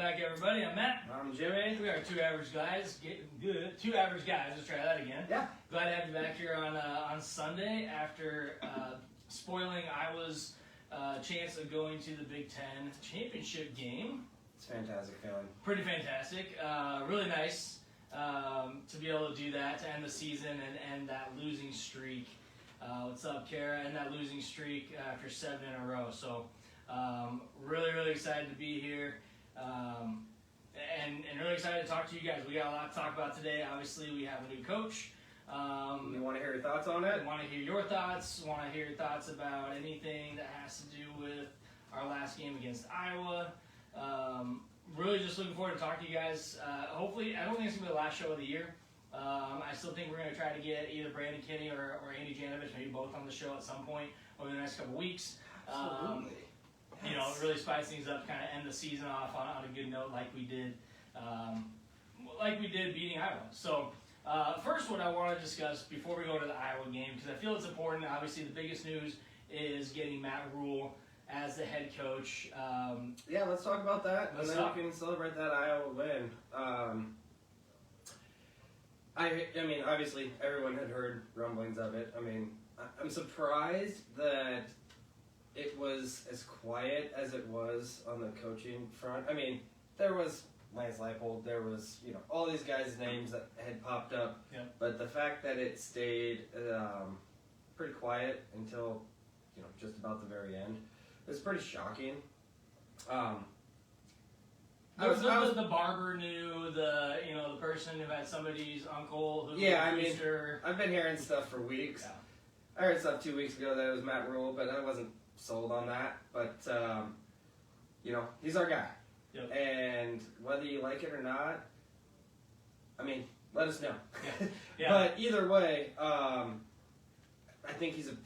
back, everybody. I'm Matt. I'm Jimmy. We are two average guys. Getting good. Two average guys. Let's try that again. Yeah. Glad to have you back here on Sunday after spoiling Iowa's chance of going to the Big Ten championship game. It's a fantastic feeling. Pretty fantastic. Really nice to be able to do that, to end the season and end that losing streak. What's up, Kara? And that losing streak after 7 in a row. So really excited to be here. And really excited to talk to you guys. We got a lot to talk about today. Obviously, we have a new coach. You want to hear your thoughts on it? Want to hear your thoughts. Want to hear your thoughts about anything that has to do with our last game against Iowa. Really just looking forward to talking to you guys. Hopefully, I don't think it's going to be the last show of the year. I still think we're going to try to get either Brandon Kinney or Andy Janovich, maybe both on the show at some point over the next couple weeks. Absolutely. You know, really spice things up, kind of end the season off on a good note, like we did beating Iowa. So, first, what I want to discuss before we go to the Iowa game, because I feel it's important. Obviously, the biggest news is getting Matt Rhule as the head coach. Yeah, let's talk about that, and then we can celebrate that Iowa win. I mean, obviously, everyone had heard rumblings of it. I mean, I'm surprised that it was as quiet as it was on the coaching front. I mean, there was Lance Leipold, there was, all these guys' names that had popped up. Yeah. But the fact that it stayed pretty quiet until, just about the very end, it was pretty shocking. The barber knew, the person who had somebody's uncle who I've been hearing stuff for weeks. Yeah. I heard stuff 2 weeks ago that it was Matt Rhule, but I wasn't sold on that. But he's our guy. Yep. And whether you like it or not, I mean, let us know. Yeah. Yeah. But either way, I think he's a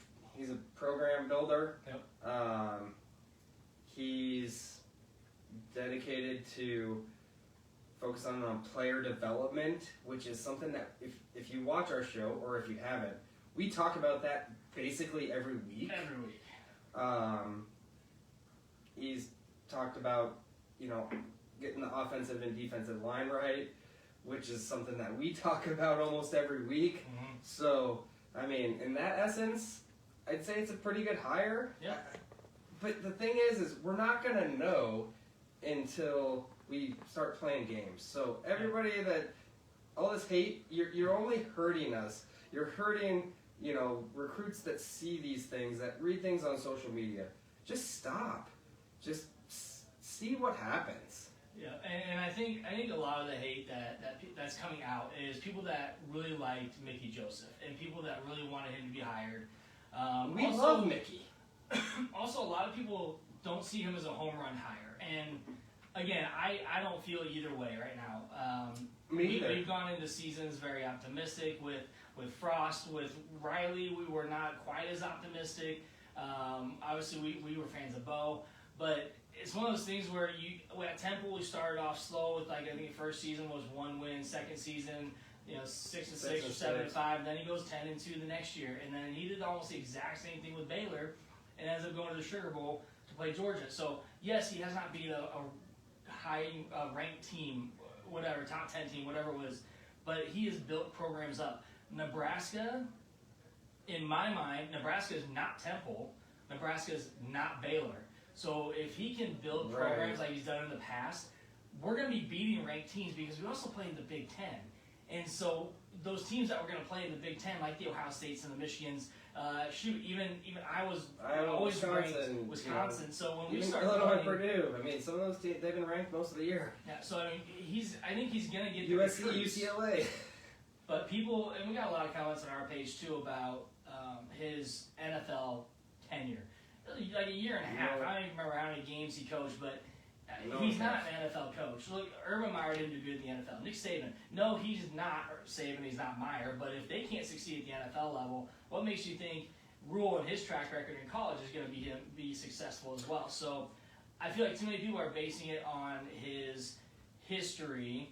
program builder. Yep. He's dedicated to focus on player development, which is something that if you watch our show or if you haven't, we talk about that basically every week. Every week. He's talked about, getting the offensive and defensive line right, which is something that we talk about almost every week. Mm-hmm. So, I mean, in that essence, I'd say it's a pretty good hire. Yeah. But the thing is we're not going to know until we start playing games. So everybody all this hate, you're only hurting us. You're hurting, recruits that see these things, that read things on social media. Just stop. Just see what happens. Yeah, and I think a lot of the hate that's coming out is people that really liked Mickey Joseph and people that really wanted him to be hired. We love Mickey. Also, a lot of people don't see him as a home run hire. And again, I don't feel either way right now. We've gone into seasons very optimistic with Frost. With Riley, we were not quite as optimistic. Obviously, we were fans of Bo. But it's one of those things where at Temple, we started off slow with, I think the first season was 1 win. Second season, 6-6 or 7-5. Then he goes 10-2 the next year. And then he did almost the exact same thing with Baylor and ends up going to the Sugar Bowl to play Georgia. So, yes, he has not been a high ranked team, whatever, top 10 team, whatever it was. But he has built programs up. Nebraska, in my mind, Nebraska is not Temple. Nebraska is not Baylor. So if he can build programs like he's done in the past, we're going to be beating ranked teams because we also play in the Big Ten. And so those teams that we're going to play in the Big Ten, like the Ohio States and the Michigans, even Iowa's always ranked, Wisconsin. So when we start playing Purdue, I mean, some of those teams, they've been ranked most of the year. Yeah, so I mean, I think he's going to get USC, UCLA. But people, and we got a lot of comments on our page too about his NFL tenure. Like a year and a half. I don't even remember how many games he coached, but he's not an NFL coach. Look, Urban Meyer didn't do good in the NFL. Nick Saban, no, he's not Saban, he's not Meyer, but if they can't succeed at the NFL level, what makes you think Rhule and his track record in college is going to be successful as well? So I feel like too many people are basing it on his history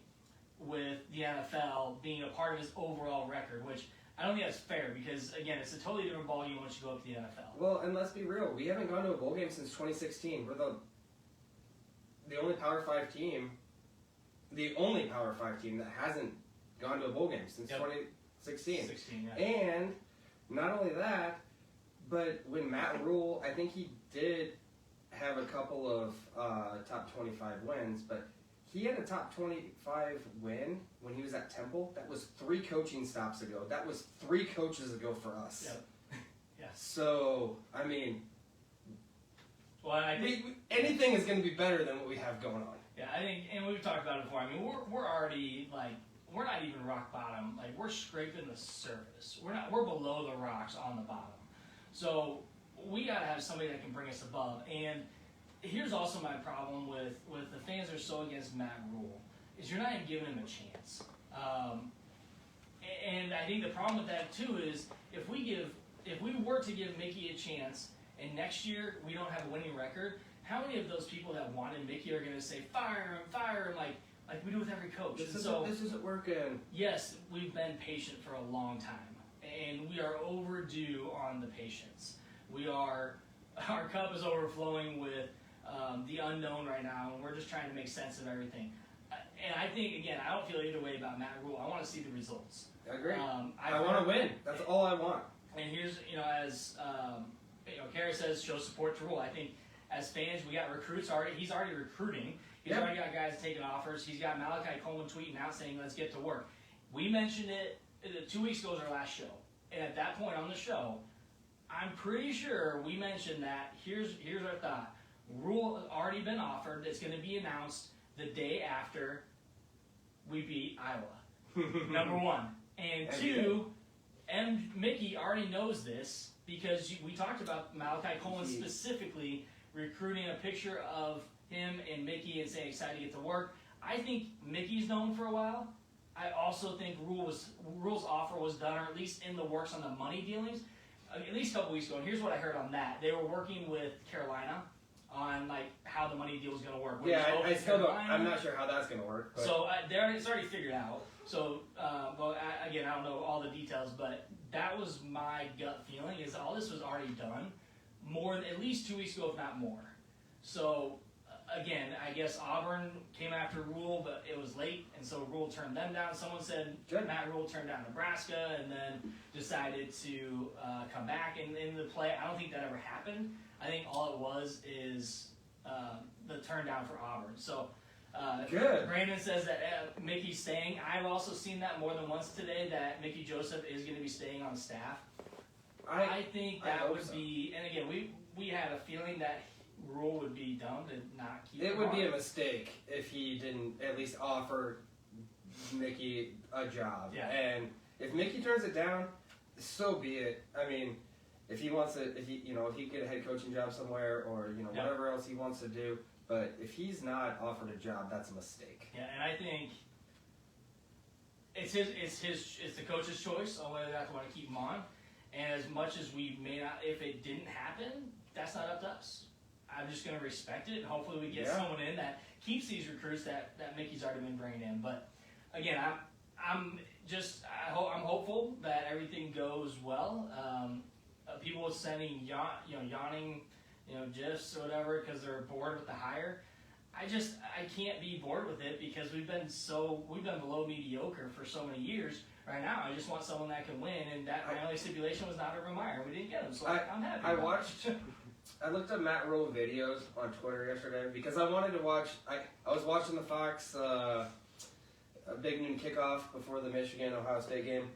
with the NFL being a part of his overall record, which I don't think that's fair because, again, it's a totally different ballgame once you go up to the NFL. Well, and let's be real. We haven't gone to a bowl game since 2016. We're the only Power 5 team that hasn't gone to a bowl game since 2016. 16, yeah. And not only that, but when Matt Rhule, I think he did have a couple of top 25 wins, but he had a top 25 win when he was at Temple. That was 3 coaching stops ago. That was 3 coaches ago for us. Yep. Yeah. So, I mean, well, I think anything is going to be better than what we have going on. Yeah, I think, and we've talked about it before. I mean, we're already like, we're not even rock bottom. Like, we're scraping the surface. We're below the rocks on the bottom. So we got to have somebody that can bring us above. And here's also my problem with the fans that are so against Matt Rhule is you're not even giving him a chance. And I think the problem with that too is if we were to give Mickey a chance and next year we don't have a winning record, how many of those people that wanted Mickey are going to say fire him like we do with every coach? This isn't working. Yes, we've been patient for a long time, and we are overdue on the patience. Our cup is overflowing with the unknown right now, and we're just trying to make sense of everything. And I think, again, I don't feel either way about Matt Rhule. I want to see the results. I agree. I want to win. That's all I want. And here's, as Kara says, show support to Rhule. I think as fans, we got recruits already. He's already recruiting. He's already got guys taking offers. He's got Malachi Coleman tweeting out saying, let's get to work. We mentioned it 2 weeks ago was our last show. And at that point on the show, I'm pretty sure we mentioned that. Here's our thought. Rhule has already been offered. It's going to be announced the day after we beat Iowa. Number one. And 2, and Mickey already knows this because we talked about Malachi Coleman specifically recruiting a picture of him and Mickey and saying excited to get to work. I think Mickey's known for a while. I also think Rhule's offer was done, or at least in the works on the money dealings, at least a couple weeks ago. And here's what I heard on that: they were working with Carolina on like how the money deal was going to work. I still don't. I'm not sure how that's going to work. But. So it's already figured out. So, again, I don't know all the details, but that was my gut feeling: is all this was already done, at least 2 weeks ago, if not more. So, again, I guess Auburn came after Rhule, but it was late, and so Rhule turned them down. Someone said Matt Rhule turned down Nebraska, and then decided to come back in the play. I don't think that ever happened. I think all it was is the turn down for Auburn. So good. Brandon says that Mickey's staying. I've also seen that more than once today, that Mickey Joseph is going to be staying on staff. I think that would be, and again, we had a feeling that Rhule would be dumb to not keep him. It would be a mistake if he didn't at least offer Mickey a job. Yeah. And if Mickey turns it down, so be it. I mean, if he wants to, if he can get a head coaching job somewhere, or whatever else he wants to do. But if he's not offered a job, that's a mistake. Yeah, and I think it's the coach's choice on whether they want to keep him on. And as much as we may not, if it didn't happen, that's not up to us. I'm just going to respect it, and hopefully we get someone in that keeps these recruits that Mickey's already been bringing in. But again, I'm hopeful that everything goes well. People sending yawning gifs or whatever because they're bored with the hire. I can't be bored with it because we've been below mediocre for so many years. Right now, I just want someone that can win, and my only stipulation was not Urban Meyer. We didn't get him, so I'm happy. I looked up Matt Rhule videos on Twitter yesterday because I wanted to watch. I was watching the Fox Big Noon Kickoff before the Michigan-Ohio State game,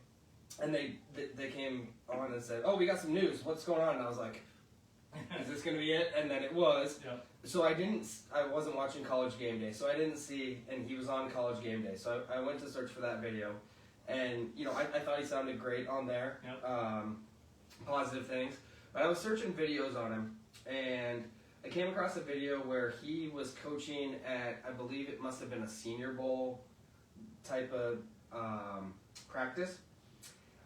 and they came on and said, "Oh, we got some news. What's going on?" And I was like, "Is this going to be it?" And then it was. Yep. So I wasn't watching College Game Day, so I didn't see, and he was on College Game Day, so I went to search for that video, and I thought he sounded great on there. Yep. Positive things, but I was searching videos on him, and I came across a video where he was coaching at, I believe it must have been a Senior Bowl type of practice,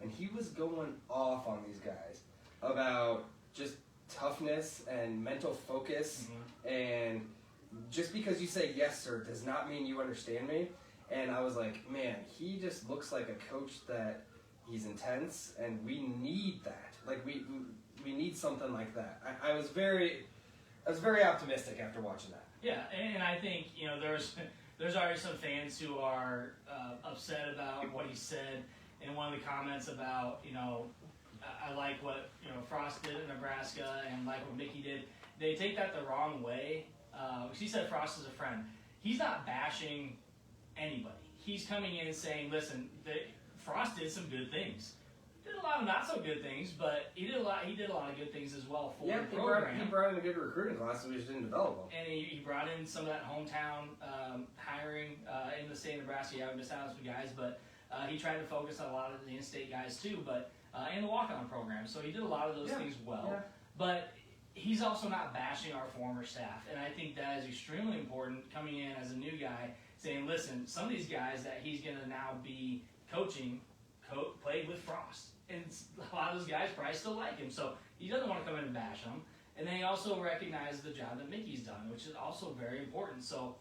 and he was going off on these guys about just toughness and mental focus, and just because you say yes sir does not mean you understand me. And I was like, man, he just looks like a coach that he's intense, and we need that. Like we need something like that. I was very optimistic after watching that. Yeah, and I think there's already some fans who are upset about what he said in one of the comments about I like what Frost did in Nebraska and like what Mickey did. They take that the wrong way. He said Frost is a friend. He's not bashing anybody. He's coming in and saying, listen, Frost did some good things. Did a lot of not so good things, but he did a lot of good things as well for the program. He brought in a good recruiting class, so we just didn't develop them. And he brought in some of that hometown hiring in the state of Nebraska. Yeah, we missed out on some guys, but he tried to focus on a lot of the in-state guys too, but and the walk-on program. So he did a lot of those things well. Yeah. But he's also not bashing our former staff, and I think that is extremely important coming in as a new guy, saying, listen, some of these guys that he's going to now be coaching played with Frost. And a lot of those guys probably still like him, so he doesn't want to come in and bash them. And then he also recognizes the job that Mickey's done, which is also very important. So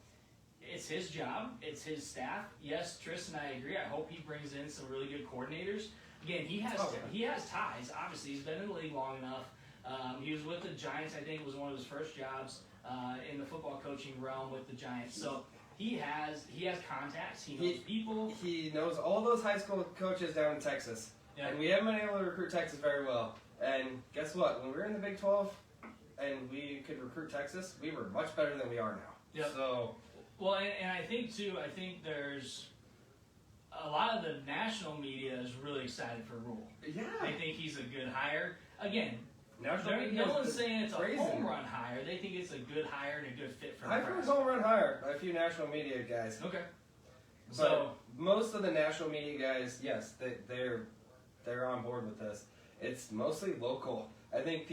it's his job, it's his staff. Yes, Tristan, I agree. I hope he brings in some really good coordinators. Again, he has ties. Obviously, he's been in the league long enough. He was with the Giants. I think it was one of his first jobs in the football coaching realm with the Giants. So he has contacts. He knows people. He knows all those high school coaches down in Texas. Yeah. And we haven't been able to recruit Texas very well. And guess what? When we were in the Big 12 and we could recruit Texas, we were much better than we are now. Yep. So, well, and I think there's a lot of the national media is really excited for Rhule. Yeah. They think he's a good hire. Again, no one's saying it's a crazy home run hire. They think it's a good hire and a good fit for I've heard home run hire by a few national media guys. Okay. So most of the national media guys, yes, they're on board with this. It's mostly local. I think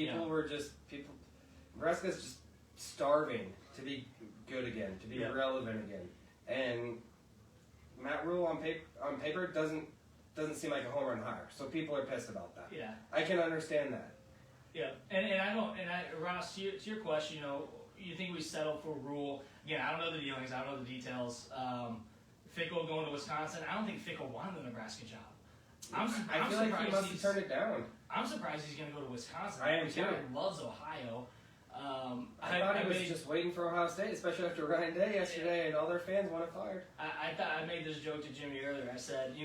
Nebraska's just starving to be good again, to be relevant again. And Matt Rhule on paper doesn't seem like a home run hire. So people are pissed about that. Yeah. I can understand that. Yeah. Ross, to your question, you think we settle for Rhule? Again, I don't know the dealings, I don't know the details. Fickle going to Wisconsin. I don't think Fickle wanted the Nebraska job. I feel like he must have turned it down. I'm surprised he's going to go to Wisconsin. I am too. He loves Ohio. I thought he was just waiting for Ohio State, especially after Ryan Day yesterday, and all their fans want him fired. I made this joke to Jimmy earlier. I said,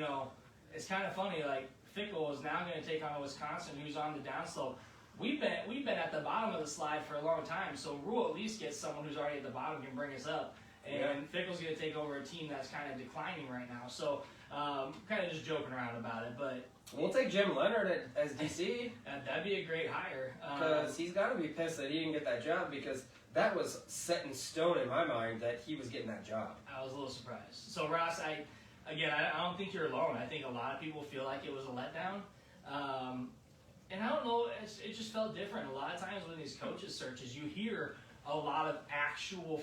it's kind of funny. Like Fickle is now going to take on Wisconsin, who's on the downslope. We've been at the bottom of the slide for a long time, so Rhule at least gets someone who's already at the bottom can bring us up. And Fickle's going to take over a team that's kind of declining right now. So, kind of just joking around about it, but we'll take Jim Leonard as DC. That'd be a great hire. Because he's got to be pissed that he didn't get that job, because that was set in stone in my mind that he was getting that job. I was a little surprised. So, Ross, I don't think you're alone. I think a lot of people feel like it was a letdown. And I don't know, it just felt different. A lot of times when these coaches searches, you hear a lot of actual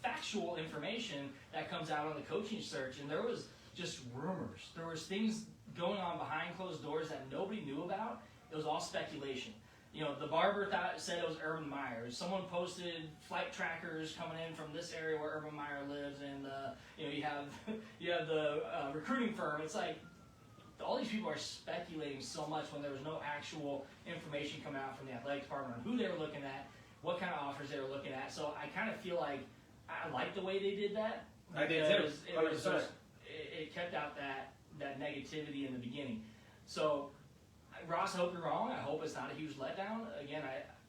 factual information that comes out on the coaching search, and there was just rumors. There was things going on behind closed doors that nobody knew about. It was all speculation. The barber said it was Urban Meyer. Someone posted flight trackers coming in from this area where Urban Meyer lives, and you have the recruiting firm. It's like all these people are speculating so much when there was no actual information coming out from the athletic department on who they were looking at, what kind of offers they were looking at. So I kind of feel like I like the way they did that. I did too. It kept out that negativity in the beginning. So, Ross, I hope you're wrong. I hope it's not a huge letdown. Again,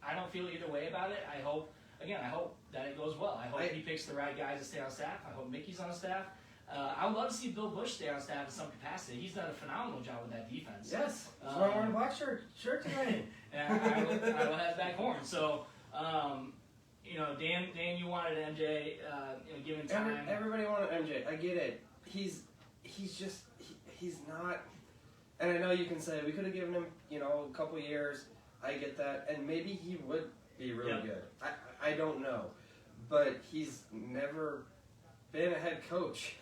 I don't feel either way about it. I hope that it goes well. I hope he picks the right guys to stay on staff. I hope Mickey's on staff. I would love to see Bill Bush stay on staff in some capacity. He's done a phenomenal job with that defense. Yes. That's why I'm wearing a black shirt tonight. And I will have back horn. So, Dan, you wanted MJ, given time. Everybody wanted MJ. I get it. He's not. And I know you can say we could have given him, a couple years. I get that, and maybe he would be really good. I don't know, but he's never been a head coach.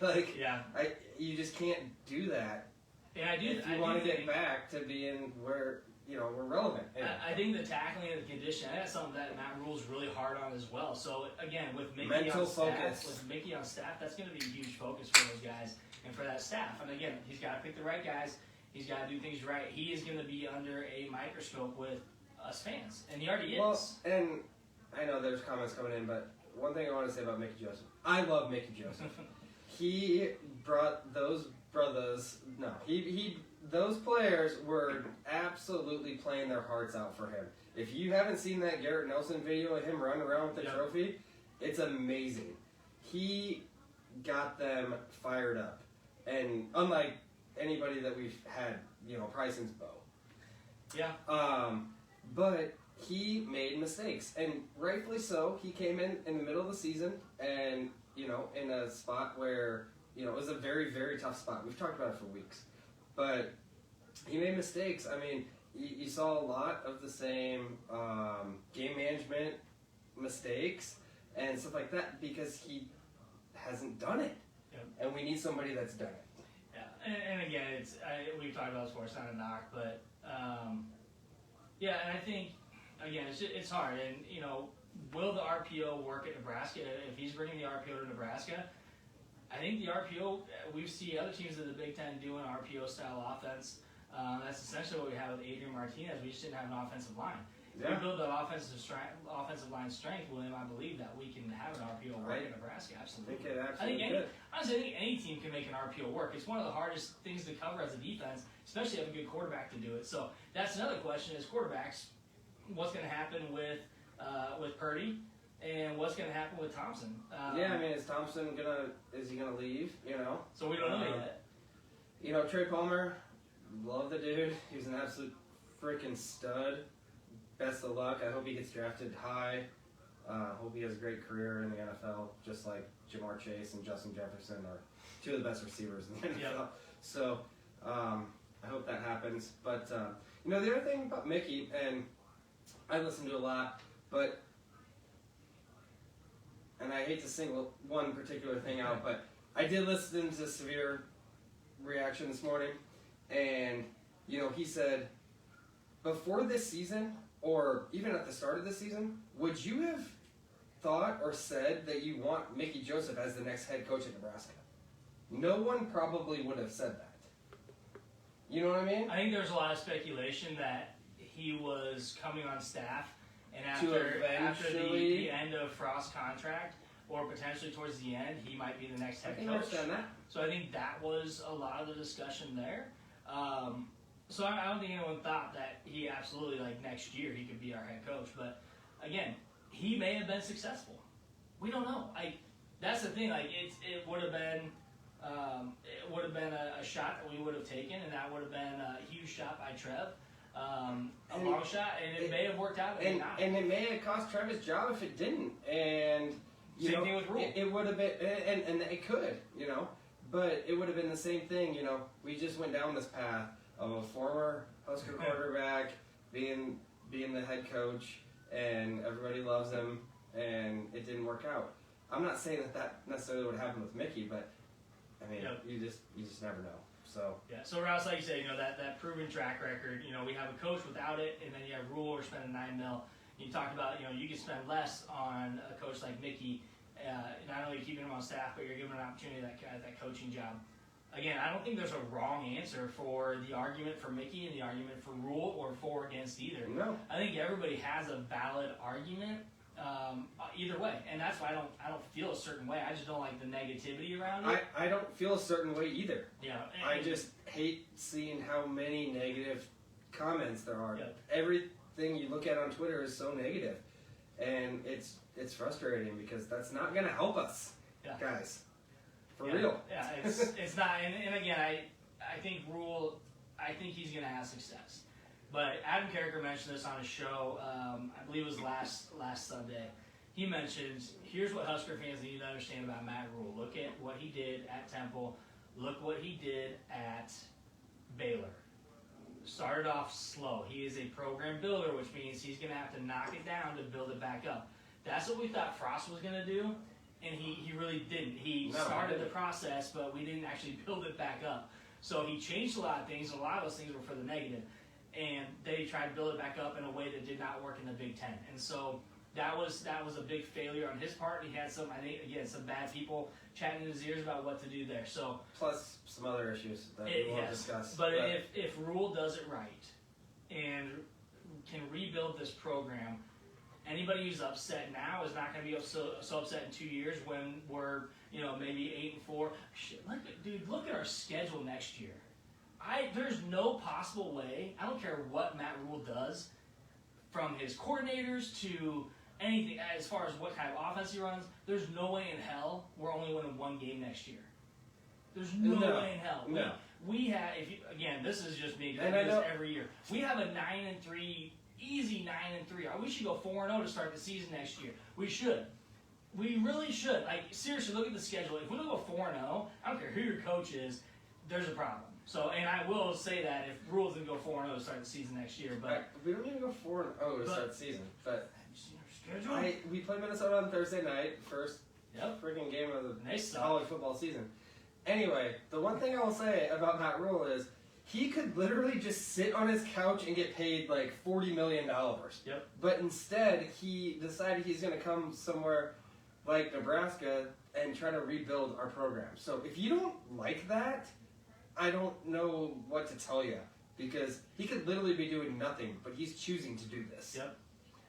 You just can't do that. And if you want to get back to being where we're relevant. I think the tackling of the condition, that's something that Matt Rhule's really hard on as well. So again, with Mickey on staff, that's going to be a huge focus for those guys and for that staff. And again, he's got to pick the right guys. He's got to do things right. He is going to be under a microscope with us fans, and he already is. Well, and I know there's comments coming in, but one thing I want to say about Mickey Joseph. I love Mickey Joseph. He brought those brothers. No, those players were absolutely playing their hearts out for him. If you haven't seen that Garrett Nelson video of him running around with the trophy, it's amazing. He got them fired up, and unlike anybody that we've had, probably since Bo. Yeah. But he made mistakes, and rightfully so. He came in the middle of the season, and in a spot where it was a very, very tough spot. We've talked about it for weeks, but he made mistakes. I mean, you saw a lot of the same game management mistakes and stuff like that because he hasn't done it, and we need somebody that's done it. Yeah, and again, we've talked about this before. It's not a knock, but and I think again, it's hard, and will the RPO work at Nebraska? If he's bringing the RPO to Nebraska, I think the RPO, we see other teams in the Big Ten doing RPO style offense. That's essentially what we have with Adrian Martinez. We just didn't have an offensive line. If we build that offensive line strength, William, I believe that we can have an RPO work in Nebraska. Absolutely. I think any team can make an RPO work. It's one of the hardest things to cover as a defense, especially have a good quarterback to do it. So that's another question: is quarterbacks. What's going to happen with Purdy, and what's going to happen with Thompson? Is Thompson is he gonna leave? So we don't know yet. Trey Palmer, love the dude. He's an absolute freaking stud. Best of luck. I hope he gets drafted high. Hope he has a great career in the NFL, just like Jamar Chase and Justin Jefferson are two of the best receivers in the NFL. Yep. So I hope that happens. But the other thing about Mickey, and I listen to a lot, and I hate to single one particular thing out, but I did listen to Severe Reaction this morning, and he said, before this season, or even at the start of this season, would you have thought or said that you want Mickey Joseph as the next head coach at Nebraska? No one probably would have said that. You know what I mean? I think there's a lot of speculation that he was coming on staff, and after the end of Frost's contract, or potentially towards the end, he might be the next head coach. I understand that. So I think that was a lot of the discussion there. So I don't think anyone thought that he absolutely, next year, he could be our head coach. But again, he may have been successful. We don't know. That's the thing. It would have been a shot that we would have taken, and that would have been a huge shot by Trev. A long shot, and it may have worked out, and it may have cost Trev his job if it didn't. And same thing with Rhule. It would have been, and it could, but it would have been the same thing. We just went down this path of a former Husker quarterback being the head coach, and everybody loves him, and it didn't work out. I'm not saying that necessarily would happen with Mickey, but you just never know. So Rouse, like you say, that proven track record. We have a coach without it, and then you have Rhule, we're spending $9 million. You talked about, you can spend less on a coach like Mickey, not only keeping him on staff, but you're giving him an opportunity that coaching job. Again, I don't think there's a wrong answer for the argument for Mickey and the argument for Rhule, or for or against either. No. I think everybody has a valid argument either way, and that's why I don't feel a certain way. I just don't like the negativity around it. I don't feel a certain way either. Yeah. I just hate seeing how many negative comments there are. Yep. Everything you look at on Twitter is so negative, and it's frustrating because that's not going to help us, guys. For real. Yeah, it's not. And again, I think Rhule, I think he's going to have success. But Adam Carricker mentioned this on a show, I believe it was last Sunday. He mentioned, here's what Husker fans need to understand about Matt Rhule. Look at what he did at Temple. Look what he did at Baylor. Started off slow. He is a program builder, which means he's going to have to knock it down to build it back up. That's what we thought Frost was going to do, and he really didn't. He started the process, but we didn't actually build it back up. So he changed a lot of things. A lot of those things were for the negative. And they tried to build it back up in a way that did not work in the Big Ten. And so that was a big failure on his part. He had some bad people chatting in his ears about what to do there. So plus some other issues that we won't discuss. But if Rhule does it right and can rebuild this program, anybody who's upset now is not going to be so upset in 2 years when we're, maybe 8-4. Shit, look at our schedule next year. There's no possible way, I don't care what Matt Rhule does, from his coordinators to anything, as far as what kind of offense he runs, there's no way in hell we're only winning 1 game next year. There's no way in hell. No. We have, again, this is just me, because I do this every year. We have a 9-3, easy 9-3. We should go 4-0 to start the season next year. We should. We really should. Like, seriously, look at the schedule. If we don't go 4-0, I don't care who your coach is, there's a problem. So, and I will say that if Rhule's going to go 4-0 to start the season next year, but we don't even go 4-0 to start the season. But have you seen our schedule? we play Minnesota on Thursday night, first freaking game of the college football season. Anyway, the one thing I will say about Matt Rhule is he could literally just sit on his couch and get paid like $40 million. Yep. But instead, he decided he's going to come somewhere like Nebraska and try to rebuild our program. So if you don't like that, I don't know what to tell you, because he could literally be doing nothing, but he's choosing to do this. Yep.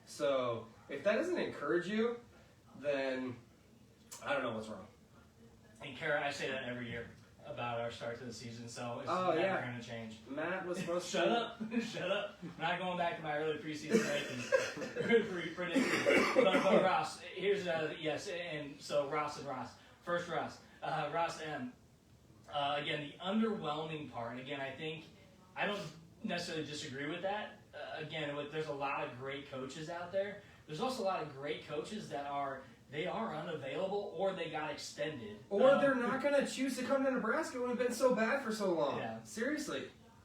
So if that doesn't encourage you, then I don't know what's wrong. And Kara, I say that every year about our start to the season, so it's never going to change. Matt was supposed to... Shut up. Shut up. I'm not going back to my early preseason rankings. Predictions. But Ross, here's, yes, and so Ross and Ross. First Ross. Ross M. Again, the underwhelming part, again, I don't necessarily disagree with that. There's a lot of great coaches out there. There's also a lot of great coaches that are unavailable, or they got extended. Or they're not going to choose to come to Nebraska when we've been so bad for so long. Yeah. Seriously.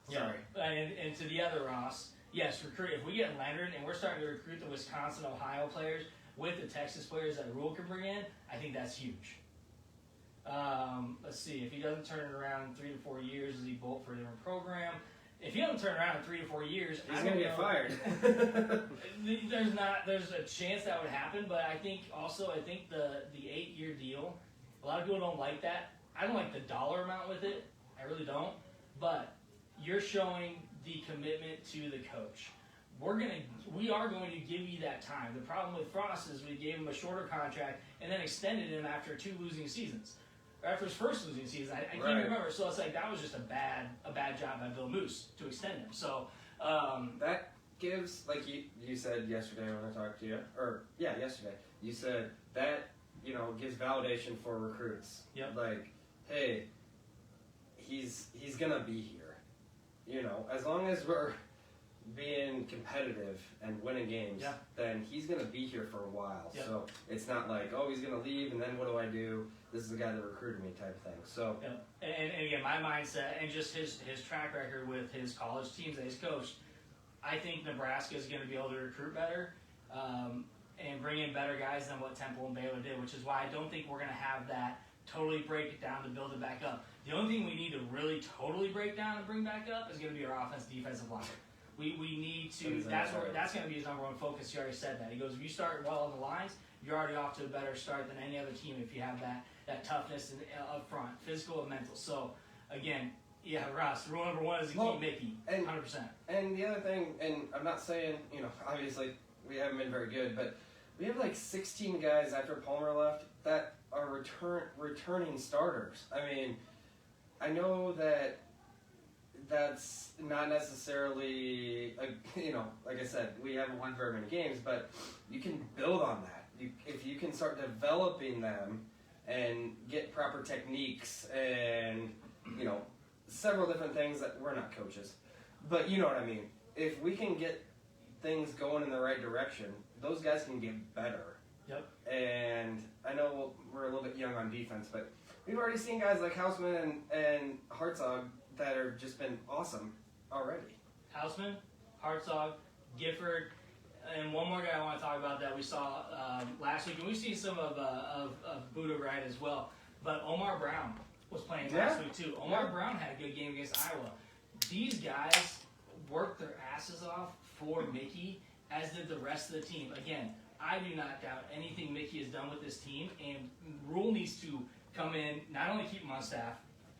Sorry. And to the other Ross, yes, recruit. If we get Leonard and we're starting to recruit the Wisconsin, Ohio players with the Texas players that Rhule can bring in, I think that's huge. Let's see. If he doesn't turn it around in 3 to 4 years, is he bolt for a different program? If he doesn't turn around in 3 to 4 years, he's going to get fired. There's a chance that would happen, but I think the 8-year deal, a lot of people don't like that. I don't like the dollar amount with it. I really don't. But you're showing the commitment to the coach. We are going to give you that time. The problem with Frost is we gave him a shorter contract and then extended him after 2 losing seasons. After his first losing season, I can't even remember. So it's like that was just a bad job by Bill Moose to extend him. So that gives, like you said yesterday when I talked to you, yesterday you said that gives validation for recruits. Yep. Like, hey, he's gonna be here. As long as we're being competitive and winning games, then he's gonna be here for a while. Yep. So it's not like, oh, he's gonna leave and then what do I do? This is the guy that recruited me type of thing. So and again, my mindset and just his track record with his college teams that he's coached, I think Nebraska is going to be able to recruit better and bring in better guys than what Temple and Baylor did, which is why I don't think we're going to have that totally break it down to build it back up. The only thing we need to really totally break down and bring back up is going to be our defensive line. We need to. That's going to be his number one focus. He already said that. He goes, if you start well on the lines, you're already off to a better start than any other team if you have that toughness up front, physical and mental. So, again, Ross, rule number one is to keep Mickey, 100%. And the other thing, and I'm not saying, obviously we haven't been very good, but we have like 16 guys after Palmer left that are returning starters. I mean, I know that's not necessarily, like I said, we haven't won very many games, but you can build on that. If you can start developing them and get proper techniques and, several different things that we're not coaches, but you know what I mean. If we can get things going in the right direction, those guys can get better. Yep. And I know we're a little bit young on defense, but we've already seen guys like Hausman and Hartzog that have just been awesome already. Hausman, Hartzog, Gifford, and one more guy I want to talk about that we saw last week, and we've seen some of Buda Wright as well. But Omar Brown was playing last week too. Omar Brown had a good game against Iowa. These guys worked their asses off for Mickey, as did the rest of the team. Again, I do not doubt anything Mickey has done with this team, and Rhule needs to come in, not only keep him on staff,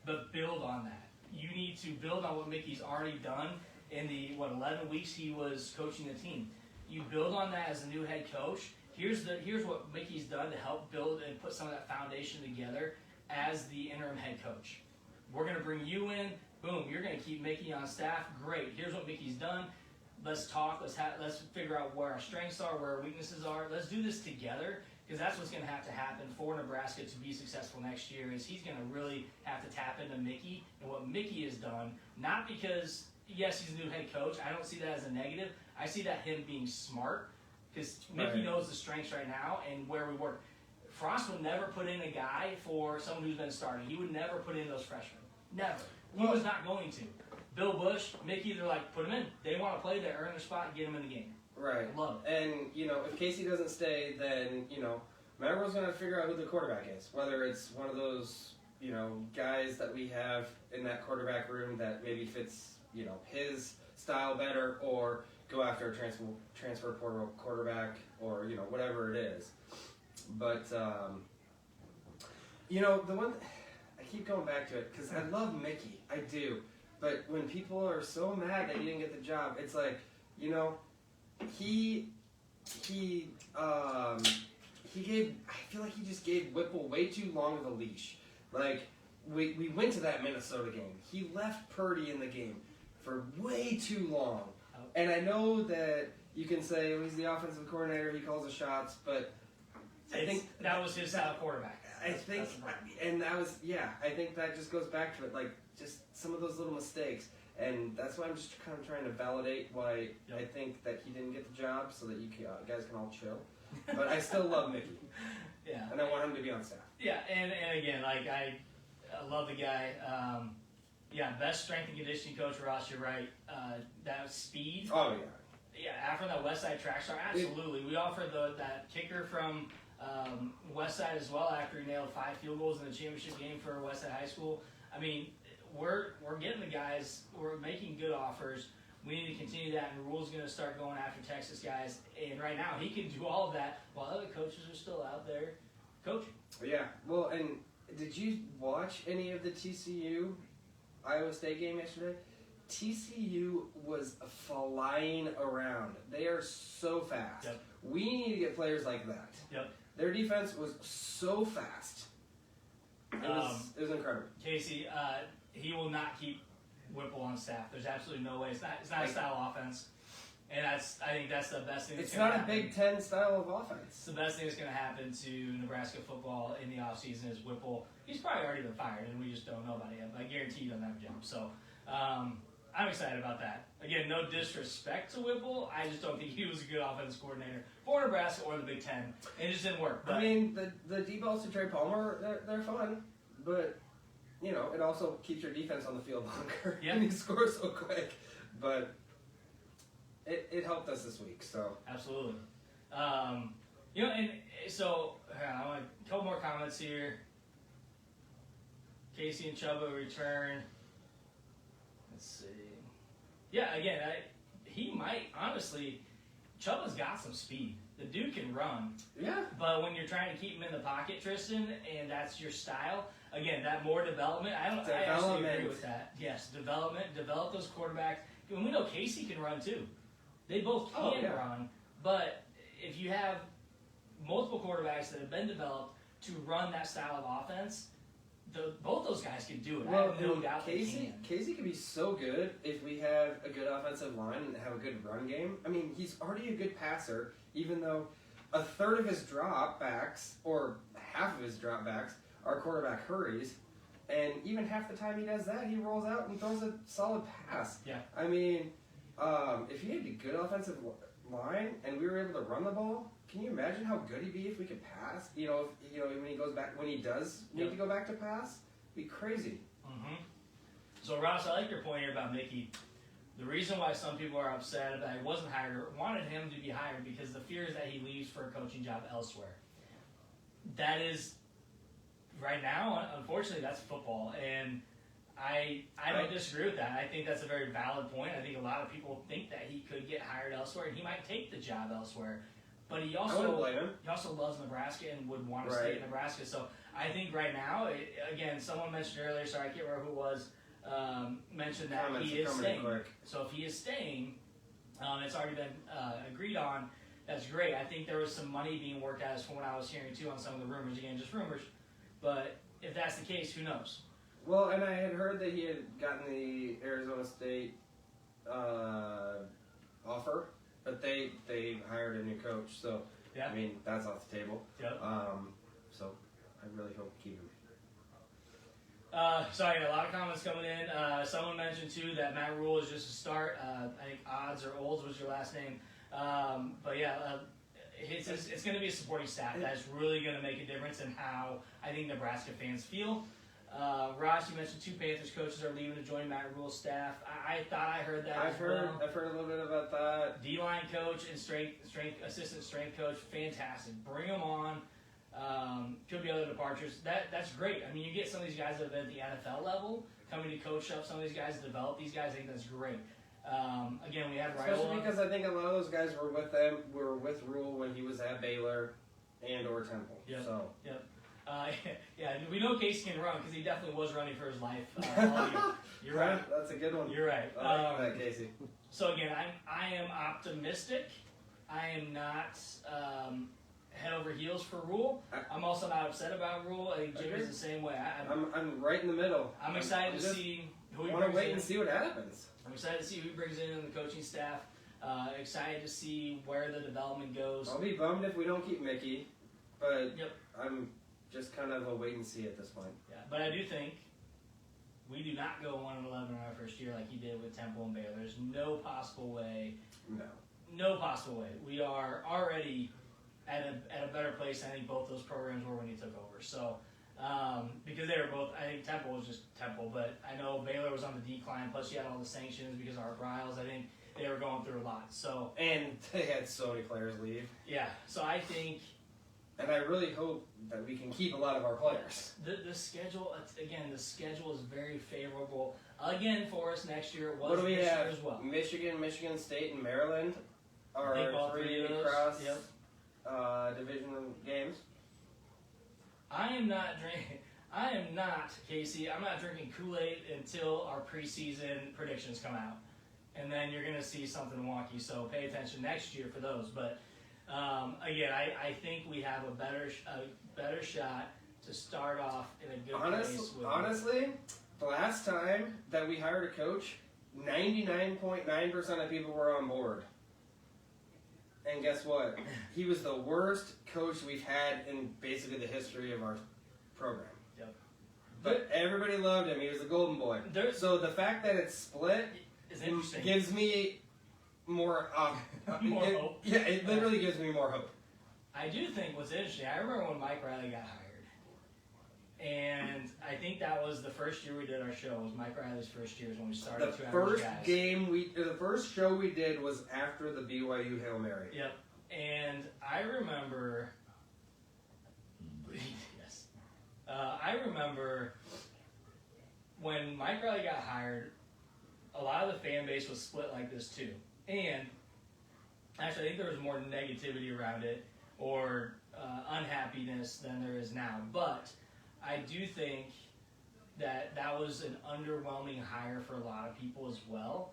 but build on that. You need to build on what Mickey's already done in the 11 weeks he was coaching the team. You build on that as a new head coach. Here's what Mickey's done to help build and put some of that foundation together as the interim head coach. We're going to bring you in. Boom, you're going to keep Mickey on staff. Great. Here's what Mickey's done. Let's talk. Let's figure out where our strengths are, where our weaknesses are. Let's do this together, because that's what's going to have to happen for Nebraska to be successful next year. Is he's going to really have to tap into Mickey and what Mickey has done. Not because, yes, he's a new head coach. I don't see that as a negative. I see that him being smart, because Mickey knows the strengths right now and where we work. Frost would never put in a guy for someone who's been starting. He would never put in those freshmen. Never. He was not going to. Bill Bush, Mickey, they're like, put them in. They want to play, they earn their spot, get them in the game. Right. I love it. And, if Casey doesn't stay, then, Maribel's going to figure out who the quarterback is. Whether it's one of those, guys that we have in that quarterback room that maybe fits, his style better, or go after a transfer portal quarterback, or, whatever it is. But, the one... I keep going back to it because I love Mickey. I do. But when people are so mad that he didn't get the job, it's like, he gave, I feel like he just gave Whipple way too long of a leash. Like, we went to that Minnesota game. He left Purdy in the game for way too long. And I know that you can say, well, he's the offensive coordinator, he calls the shots, but I think that was his style quarterback. I think that just goes back to it, like, just some of those little mistakes. And that's why I'm just kind of trying to validate why I think that he didn't get the job, so that you guys can all chill. But I still love Mickey. Yeah. And I want him to be on staff. Yeah, and again, like, I love the guy. Best strength and conditioning coach, Ross, you're right. That speed. Oh, yeah. Yeah, after that West Side track star, absolutely. We offered that kicker from West Side as well after he nailed 5 field goals in the championship game for West Side High School. I mean, we're getting the guys. We're making good offers. We need to continue that, and Rhule's going to start going after Texas guys. And right now, he can do all of that while other coaches are still out there coaching. Yeah. Well, and did you watch any of the TCU Iowa State game yesterday? TCU was flying around. They are so fast. Yep. We need to get players like that. Yep. Their defense was so fast. It was incredible. Casey, he will not keep Whipple on staff. There's absolutely no way. It's not a style offense, and I think that's the best thing. It's not a Big Ten style of offense. It's the best thing that's going to happen to Nebraska football in the offseason is Whipple. He's probably already been fired, and we just don't know about it yet. But I guarantee he doesn't have a job. So I'm excited about that. Again, no disrespect to Whipple. I just don't think he was a good offense coordinator for Nebraska or the Big Ten. It just didn't work. But I mean, the deep balls to Trey Palmer, they're fun, but it also keeps your defense on the field longer. Yeah. And you score so quick. But it helped us this week. So absolutely. And so I want a couple more comments here. Casey and Chubba return. Let's see. Yeah, again, he might, honestly, Chubba's got some speed. The dude can run. Yeah. But when you're trying to keep him in the pocket, Tristan, and that's your style, again, that more development, I actually agree with that. Yes, develop those quarterbacks. And we know Casey can run too. They both can run, but if you have multiple quarterbacks that have been developed to run that style of offense, both those guys can do it. Well, I have no doubt Casey can be so good if we have a good offensive line and have a good run game. I mean, he's already a good passer, even though a third of his dropbacks, or half of his dropbacks, are quarterback hurries. And even half the time he does that, he rolls out and throws a solid pass. Yeah. I mean, if he had a good offensive line and we were able to run the ball, can you imagine how good he'd be if we could pass? When he does need to go back to pass, it'd be crazy. Mm-hmm. So Ross, I like your point here about Mickey. The reason why some people are upset that he wasn't hired or wanted him to be hired because the fear is that he leaves for a coaching job elsewhere. That is, right now, unfortunately, that's football, and I don't disagree with that. I think that's a very valid point. I think a lot of people think that he could get hired elsewhere, and he might take the job elsewhere. But he also loves Nebraska and would want to stay in Nebraska. So I think right now, again, someone mentioned earlier, sorry, I can't remember who it was, mentioned that he is staying. So if he is staying, It's already been agreed on. That's great. I think there was some money being worked out, from what I was hearing too on some of the rumors. Again, just rumors. But if that's the case, who knows? Well, and I had heard that he had gotten the Arizona State offer, but they hired a new coach. So, yeah. I mean, that's off the table. Yep. So I really hope to keep him. Sorry, a lot of comments coming in. Someone mentioned too that Matt Rhule is just a start. I think Odds or Olds was your last name. But yeah, it's going to be a supporting staff that's really going to make a difference in how I think Nebraska fans feel. Ross, you mentioned 2 Panthers coaches are leaving to join Matt Rhule's staff. I thought I heard that. I've heard a little bit about that. D-line coach and assistant strength coach, fantastic. Bring them on. Could be other departures. That's great. I mean, you get some of these guys that have been at the NFL level coming to coach up some of these guys, develop these guys. I think that's great. Again, we had Rhule. Especially because I think a lot of those guys were with Rhule when he was at Baylor and or Temple. Yep. So. Yep. Yeah, we know Casey can run because he definitely was running for his life all year. You're right. That's a good one. You're right. I like that, Casey. So again, I am optimistic. I am not head over heels for Rhule. I'm also not upset about Rhule. I think Jimmy's the same way. I'm right in the middle. I'm excited to see who he brings in. I want to wait and see what happens. I'm excited to see who he brings in the coaching staff. Excited to see where the development goes. I'll be bummed if we don't keep Mickey, but yep. I'm just kind of a wait and see at this point. Yeah, but I do think we do not go 1-11 in our first year like he did with Temple and Baylor. There's no possible way. No possible way. We are already at a better place. I think both those programs were when he took over. So because they were both, I think Temple was just Temple, but I know Baylor was on the decline. Plus, you had all the sanctions because of Art Briles. I think they were going through a lot. So and they had so many players leave. Yeah. So I think. And I really hope that we can keep a lot of our players. The schedule, again, the schedule is very favorable. Again, for us next year, it was what do we this have? year as well. Michigan State, and Maryland are 3 cross division games. I am not, Casey, I'm not drinking Kool-Aid until our preseason predictions come out. And then you're going to see something wonky, so pay attention next year for those. But again, I think we have a better shot to start off in a good place. Honestly, the last time that we hired a coach, 99.9% of people were on board. And guess what? He was the worst coach we've had in basically the history of our program. Yep. But everybody loved him. He was a golden boy. So the fact that it's split gives me more hope. Yeah, it literally gives me more hope. I do think what's interesting, I remember when Mike Riley got hired. And I think that was the first year we did our show. It was Mike Riley's first year when we started. The first show we did was after the BYU Hail Mary. Yep. And I remember, yes, I remember when Mike Riley got hired, a lot of the fan base was split like this too. And actually, I think there was more negativity around it or unhappiness than there is now. But I do think that was an underwhelming hire for a lot of people as well,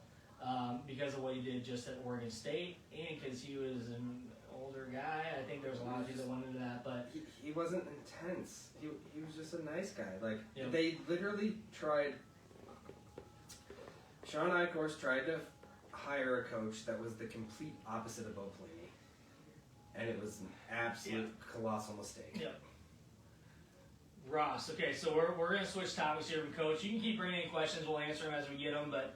because of what he did just at Oregon State and because he was an older guy. I think there was a lot of people that went into that, but he wasn't intense. He was just a nice guy. Like yep. They literally tried. Sean Eichhorst tried to hire a coach that was the complete opposite of Bo Pelini, and it was an absolute colossal mistake. Yep. Ross, okay, so we're going to switch topics here from Coach. You can keep bringing in questions. We'll answer them as we get them, but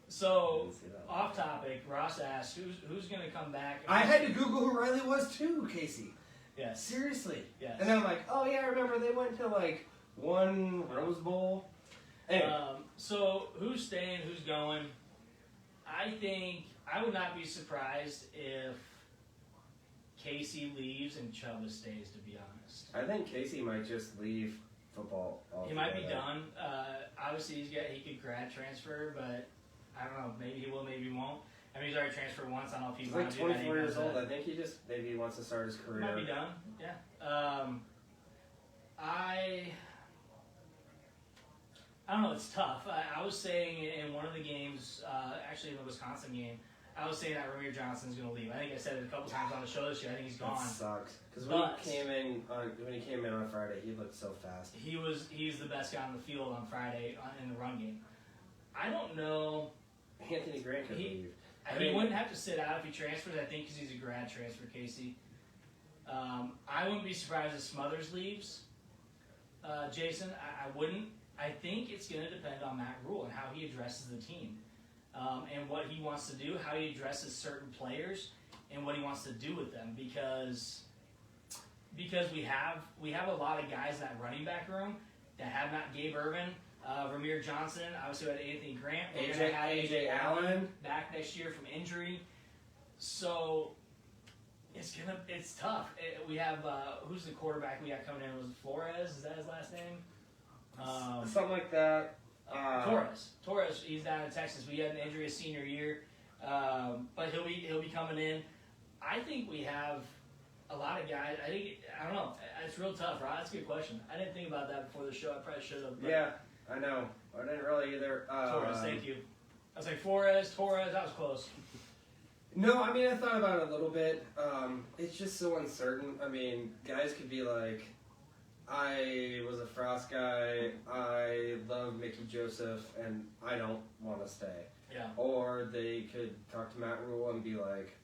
so off topic, Ross asked, who's going to come back? I had to Google who Riley was too, Casey. Yes. Seriously. Yes. And I'm like, oh yeah, I remember they went to like one Rose Bowl. Anyway. So who's staying, who's going? I think I would not be surprised if Casey leaves and Chuba stays, to be honest. I think Casey might just leave football altogether. He might be done. Obviously, he could grad transfer, but I don't know. Maybe he will, maybe he won't. I mean, he's already transferred once. I don't know if he's like 24 years old. I think he just maybe wants to start his career. He might be done, I don't know. It's tough. I was saying in one of the games, actually in the Wisconsin game, I was saying that Ramir Johnson's going to leave. I think I said it a couple times on the show this year. I think he's gone. That sucks. Because when he came in on Friday, he looked so fast. He's the best guy on the field on Friday in the run game. I don't know. Anthony Grant could leave. He wouldn't have to sit out if he transfers, I think, because he's a grad transfer, Casey. I wouldn't be surprised if Smothers leaves, Jason. I wouldn't. I think it's going to depend on Matt Rhule and how he addresses the team and what he wants to do, how he addresses certain players, and what he wants to do with them. Because we have a lot of guys in that running back room that have not. Gabe Ervin, Ramir Johnson, obviously we had Anthony Grant. We're going to have AJ Allen back next year from injury. So it's tough. We have who's the quarterback we got coming in? Was it Flores? Is that his last name? Something like that. Torres. He's down in Texas. We had an injury his senior year, but he'll be coming in. I think we have a lot of guys. I don't know. It's real tough, Rod. That's a good question. I didn't think about that before the show. I probably should have. Yeah, I know. I didn't really either. Torres, thank you. I was like Flores. That was close. No, I mean I thought about it a little bit. It's just so uncertain. I mean, guys could be like, I was a Frost guy, I love Mickey Joseph, and I don't want to stay. Yeah. Or they could talk to Matt Rhule and be like,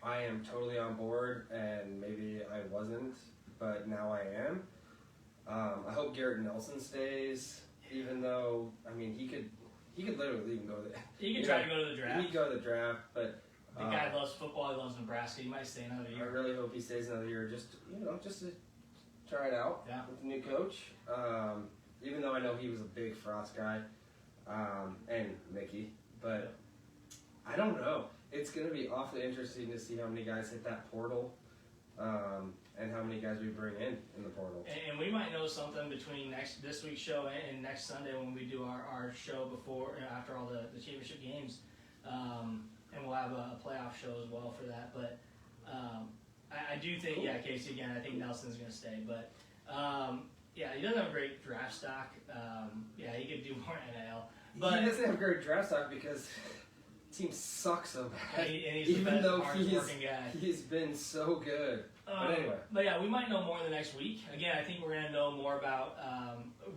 I am totally on board, and maybe I wasn't, but now I am. I hope Garrett Nelson stays, even though, I mean, he could literally even go there. He could try to go to the draft. He could go to the draft, but the guy loves football, he loves Nebraska, he might stay another year. I really hope he stays another year, just to try it out with the new coach. Even though I know he was a big Frost guy, and Mickey, but I don't know. It's going to be awfully interesting to see how many guys hit that portal, and how many guys we bring in the portal. And we might know something between this week's show and next Sunday when we do our show after all the championship games, and we'll have a playoff show as well for that. But I do think, Casey, again, I think Nelson's going to stay. But, he doesn't have a great draft stock. He could do more NIL. But he doesn't have a great draft stock because the team sucks so bad. Even though he's been so good. But anyway. But we might know more the next week. Again, I think we're going to know more about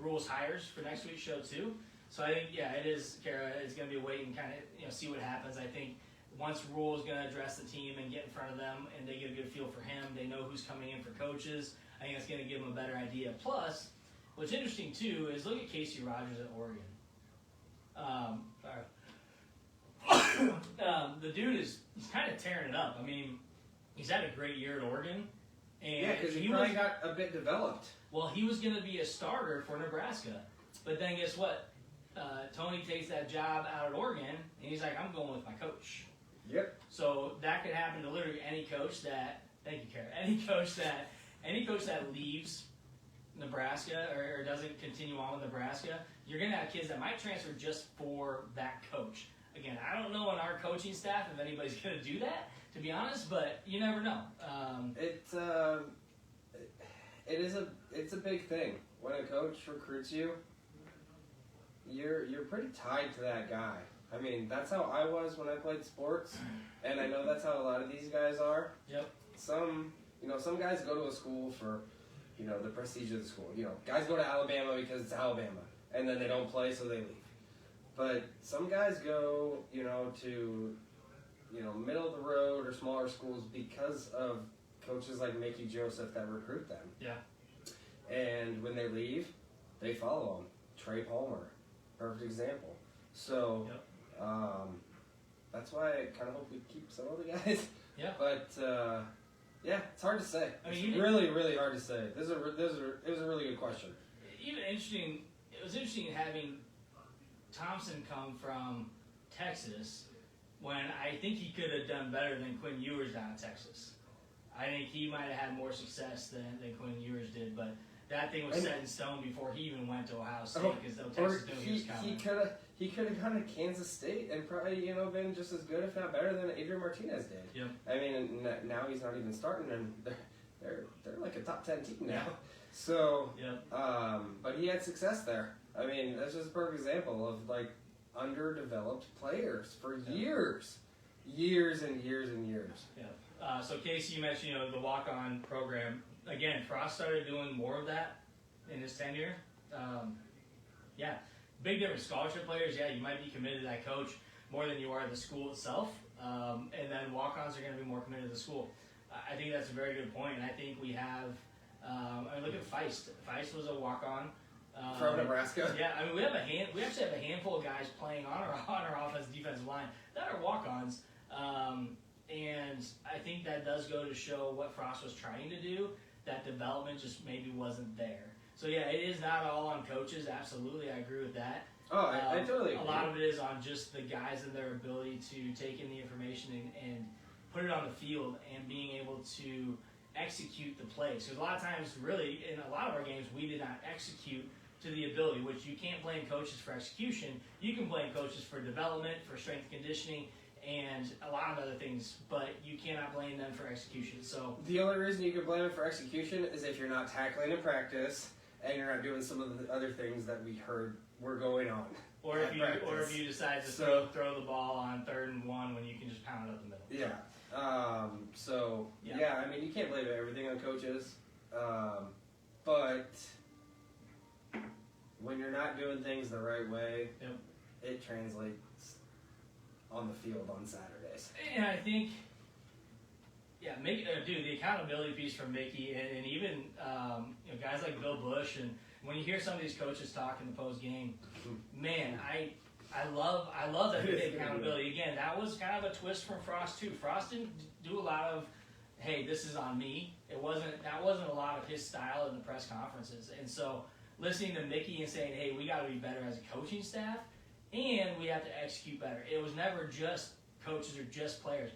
Rhule's hires for next week's show, too. So I think, it is, Kara, it's going to be a wait and kind of, see what happens. I think once Rhule is going to address the team and get in front of them and they get a good feel for him, they know who's coming in for coaches. I think it's going to give them a better idea. Plus, what's interesting, too, is look at Casey Rogers at Oregon. The dude he's kind of tearing it up. I mean, he's had a great year at Oregon. And because he probably got a bit developed. Well, he was going to be a starter for Nebraska. But then guess what? Tony takes that job out at Oregon, and he's like, I'm going with my coach. Yep. So that could happen to literally any coach that, thank you, Kara, any coach that leaves Nebraska or doesn't continue on with Nebraska, you're going to have kids that might transfer just for that coach. Again, I don't know on our coaching staff if anybody's going to do that, to be honest, but you never know. It's a big thing. When a coach recruits you, you're pretty tied to that guy. I mean, that's how I was when I played sports, and I know that's how a lot of these guys are. Yep. Some guys go to a school for, the prestige of the school. Guys go to Alabama because it's Alabama, and then they don't play, so they leave. But some guys go, to, middle of the road or smaller schools because of coaches like Mickey Joseph that recruit them. Yeah. And when they leave, they follow them. Trey Palmer, perfect example. So, yep. That's why I kind of hope we keep some of the guys. Yeah. But it's hard to say. It's really, really hard to say. It was a really good question. It was interesting having Thompson come from Texas when I think he could have done better than Quinn Ewers down in Texas. I think he might have had more success than Quinn Ewers did, but that thing was set in stone before he even went to Ohio State because Texas knew he was coming. He could have gone to Kansas State and probably been just as good, if not better, than Adrian Martinez did. Yep. I mean, now he's not even starting, and they're like a top 10 team now. So, yep. But he had success there. I mean, that's just a perfect example of like underdeveloped players for years and years and years. Yeah. So Casey, you mentioned the walk-on program. Again, Frost started doing more of that in his tenure. Yeah, big difference. Scholarship players, yeah, you might be committed to that coach more than you are the school itself. And then walk-ons are going to be more committed to the school. I think that's a very good point. And I think we have, look at Feist. Feist was a walk-on. From Nebraska? Yeah, I mean, we actually have a handful of guys playing on our offensive defensive line that are walk-ons. And I think that does go to show what Frost was trying to do. That development just maybe wasn't there. So yeah, it is not all on coaches. Absolutely, I agree with that. Oh, I totally agree. A lot of it is on just the guys and their ability to take in the information and put it on the field and being able to execute the plays. Because a lot of times, really, in a lot of our games, we did not execute to the ability, which you can't blame coaches for execution. You can blame coaches for development, for strength and conditioning, and a lot of other things, but you cannot blame them for execution. So the only reason you can blame them for execution is if you're not tackling in practice and you're not doing some of the other things that we heard were going on. Or if you decide to throw the ball on 3rd and 1 when you can just pound it up the middle. Yeah. I mean, you can't blame everything on coaches, but when you're not doing things the right way, it translates on the field on Saturdays. And I think, the accountability piece from Mickey and even guys like Bill Bush, and when you hear some of these coaches talk in the post game, man, I love that they take accountability. Again, that was kind of a twist from Frost too. Frost didn't do a lot of, hey, this is on me. That wasn't a lot of his style in the press conferences. And so listening to Mickey and saying, hey, we got to be better as a coaching staff, and we have to execute better. It was never just coaches or just players,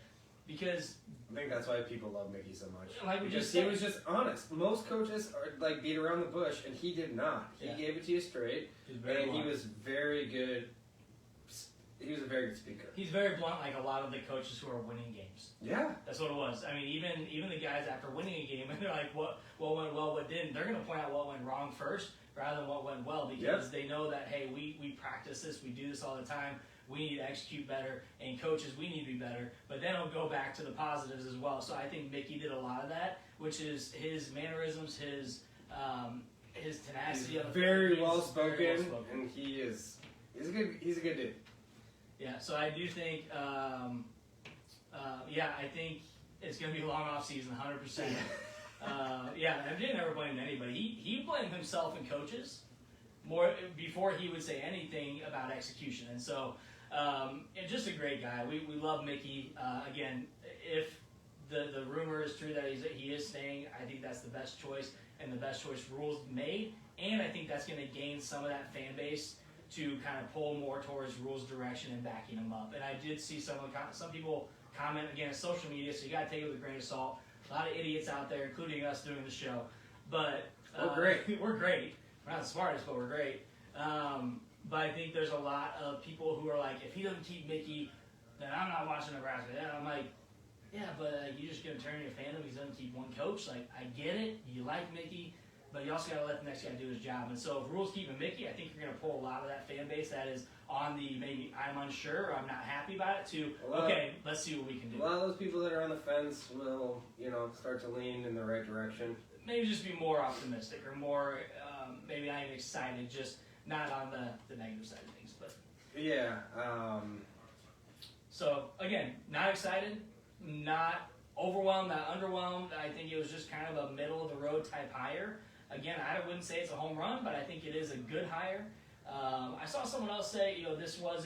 because I think that's why people love Mickey so much. Like he was just honest. Most coaches are like beat around the bush, and he did not. He gave it to you straight, and he was very good. He was a very good speaker. He's very blunt, like a lot of the coaches who are winning games. Yeah, that's what it was. I mean, even the guys after winning a game, and they're like, what went well, what didn't. They're going to point out what went wrong first, rather than what went well, because they know that, hey, we practice this, we do this all the time. We need to execute better, and coaches, we need to be better. But then it'll go back to the positives as well. So I think Mickey did a lot of that, which is his mannerisms, his tenacity. He's very well spoken, and he's a good dude. Yeah, so I do think, I think it's going to be a long off season, 100%. And Jay never blamed anybody. He blamed himself and coaches more before he would say anything about execution. And so, just a great guy. We love Mickey. Again, if the rumor is true that he is staying, I think that's the best choice and the best choice Rhule's made. And I think that's going to gain some of that fan base to kind of pull more towards Rhule's direction and backing him up. And I did see some people comment, again, on social media, so you got to take it with a grain of salt. A lot of idiots out there, including us doing the show. But we're great. We're great. We're not the smartest, but we're great. But I think there's a lot of people who are like, if he doesn't keep Mickey, then I'm not watching Nebraska. And I'm like, yeah, but you're just going to turn your fandom if he doesn't keep one coach. Like, I get it. You like Mickey. But you also got to let the next guy do his job. And so if Rhule's keeping Mickey, I think you're going to pull a lot of that fan base that is on the maybe I'm unsure or I'm not happy about it to, let's see what we can do. A lot of those people that are on the fence will, start to lean in the right direction. Maybe just be more optimistic or more, maybe not even excited, just not on the negative side of things. But yeah. So, again, not excited, not overwhelmed, not underwhelmed. I think it was just kind of a middle-of-the-road type hire. Again, I wouldn't say it's a home run, but I think it is a good hire. I saw someone else say, this was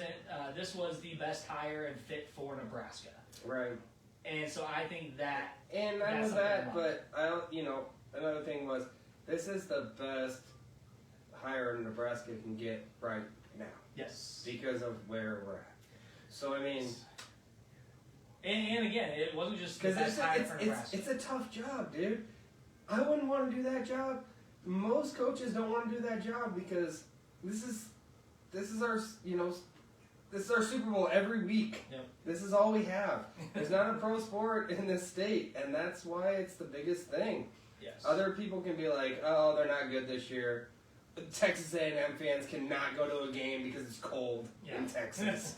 the best hire and fit for Nebraska. Right. And so I think that. And I know that, but another thing was, this is the best hire Nebraska can get right now. Yes. Because of where we're at. So I mean. And again, it wasn't just the best hire for Nebraska. It's a tough job, dude. I wouldn't want to do that job. Most coaches don't want to do that job because this is our Super Bowl every week. Yep. This is all we have. There's not a pro sport in this state, and that's why it's the biggest thing. Yes. Other people can be like, oh, they're not good this year. Texas A&M fans cannot go to a game because it's cold in Texas.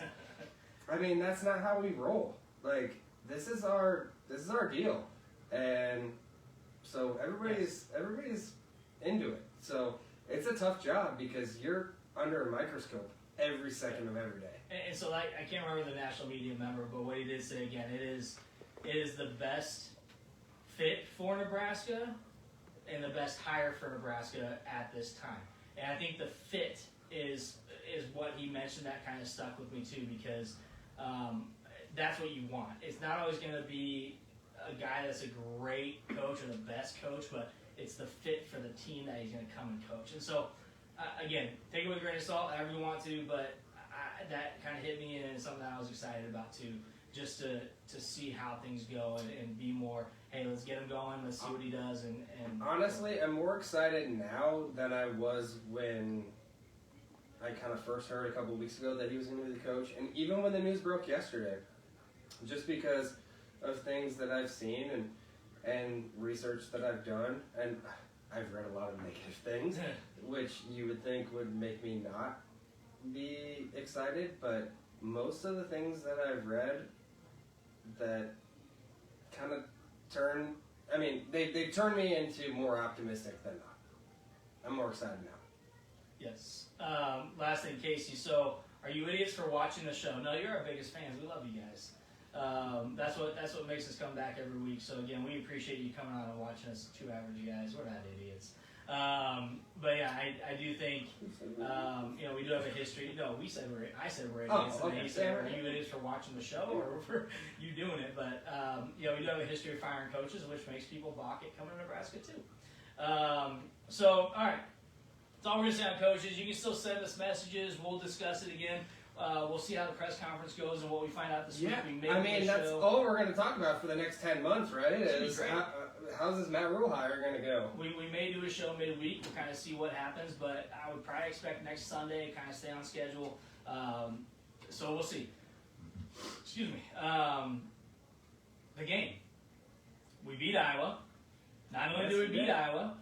I mean, that's not how we roll. Like, this is our deal, and so everybody's into it. So it's a tough job because you're under a microscope every second of every day. And so, like, I can't remember the national media member, but what he did say again, it is the best fit for Nebraska and the best hire for Nebraska at this time. And I think the fit is what he mentioned that kind of stuck with me too, because that's what you want. It's not always going to be a guy that's a great coach or the best coach, but it's the fit for the team that he's going to come and coach. And so, again, take it with a grain of salt, however you want to, but that kind of hit me, and it's something that I was excited about too, just to see how things go and be more, hey, let's get him going, let's see what he does. And honestly, I'm more excited now than I was when I kind of first heard a couple of weeks ago that he was going to be the coach, and even when the news broke yesterday, just because of things that I've seen and research that I've done, and I've read a lot of negative things, which you would think would make me not be excited, but most of the things that I've read that kind of they turned me into more optimistic than not. I'm more excited now. Yes. Last thing, Casey. So, are you idiots for watching the show? No, you're our biggest fans. We love you guys. That's what makes us come back every week. So again, we appreciate you coming on and watching us. Two average guys. We're not idiots. But yeah, I do think we do have a history. No, I said we're idiots, and then you said, are you idiots for watching the show or for you doing it? But we do have a history of firing coaches, which makes people balk at coming to Nebraska too. So all right. That's all we're going to say on coaches. You can still send us messages. We'll discuss it again. We'll see how the press conference goes and what we find out this week. That's all we're going to talk about for the next 10 months, right? Is how's this Matt Rhule hire going to go? We may do a show midweek. We'll kind of see what happens, but I would probably expect next Sunday, kind of stay on schedule. So we'll see. Excuse me. The game. We beat Iowa. Not only did we beat Iowa,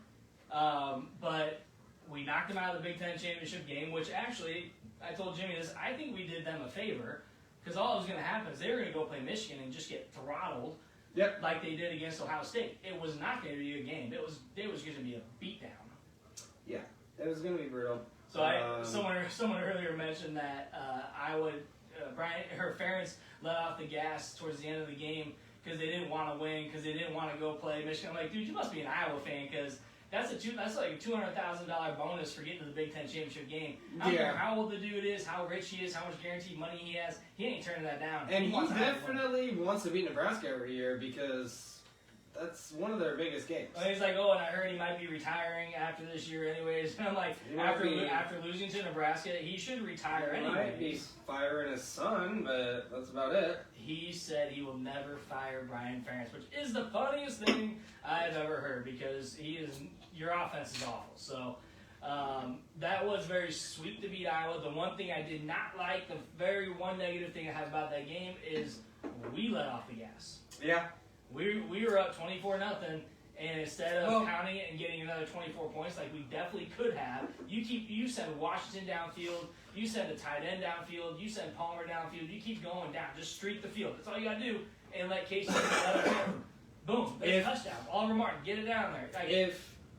but we knocked them out of the Big Ten championship game, which actually, I told Jimmy this, I think we did them a favor, because all that was going to happen is they were going to go play Michigan and just get throttled like they did against Ohio State. It was not going to be a game. It was going to be a beatdown. Yeah, it was going to be brutal. So someone earlier mentioned that her Ferentz let off the gas towards the end of the game because they didn't want to win, because they didn't want to go play Michigan. I'm like, dude, you must be an Iowa fan, because that's like a $200,000 bonus for getting to the Big Ten championship game. I don't care how old the dude is, how rich he is, how much guaranteed money he has. He ain't turning that down. And he definitely wants to beat Nebraska every year because that's one of their biggest games. Well, he's like, and I heard he might be retiring after this year anyways. And I'm like, after losing to Nebraska, he should retire anyways. He might be firing his son, but that's about it. He said he will never fire Brian Ferentz, which is the funniest thing I've ever heard, because your offense is awful. So that was very sweet to beat Iowa. The one thing I did not like, the very one negative thing I have about that game, is we let off the gas. Yeah. We were up 24-0, and instead of counting it and getting another 24 points like we definitely could have, you send Washington downfield, you send a tight end downfield, you send Palmer downfield, you keep going down, just streak the field. That's all you got to do, and let Casey let it hit. Boom, there's a touchdown. Oliver Martin, get it down there.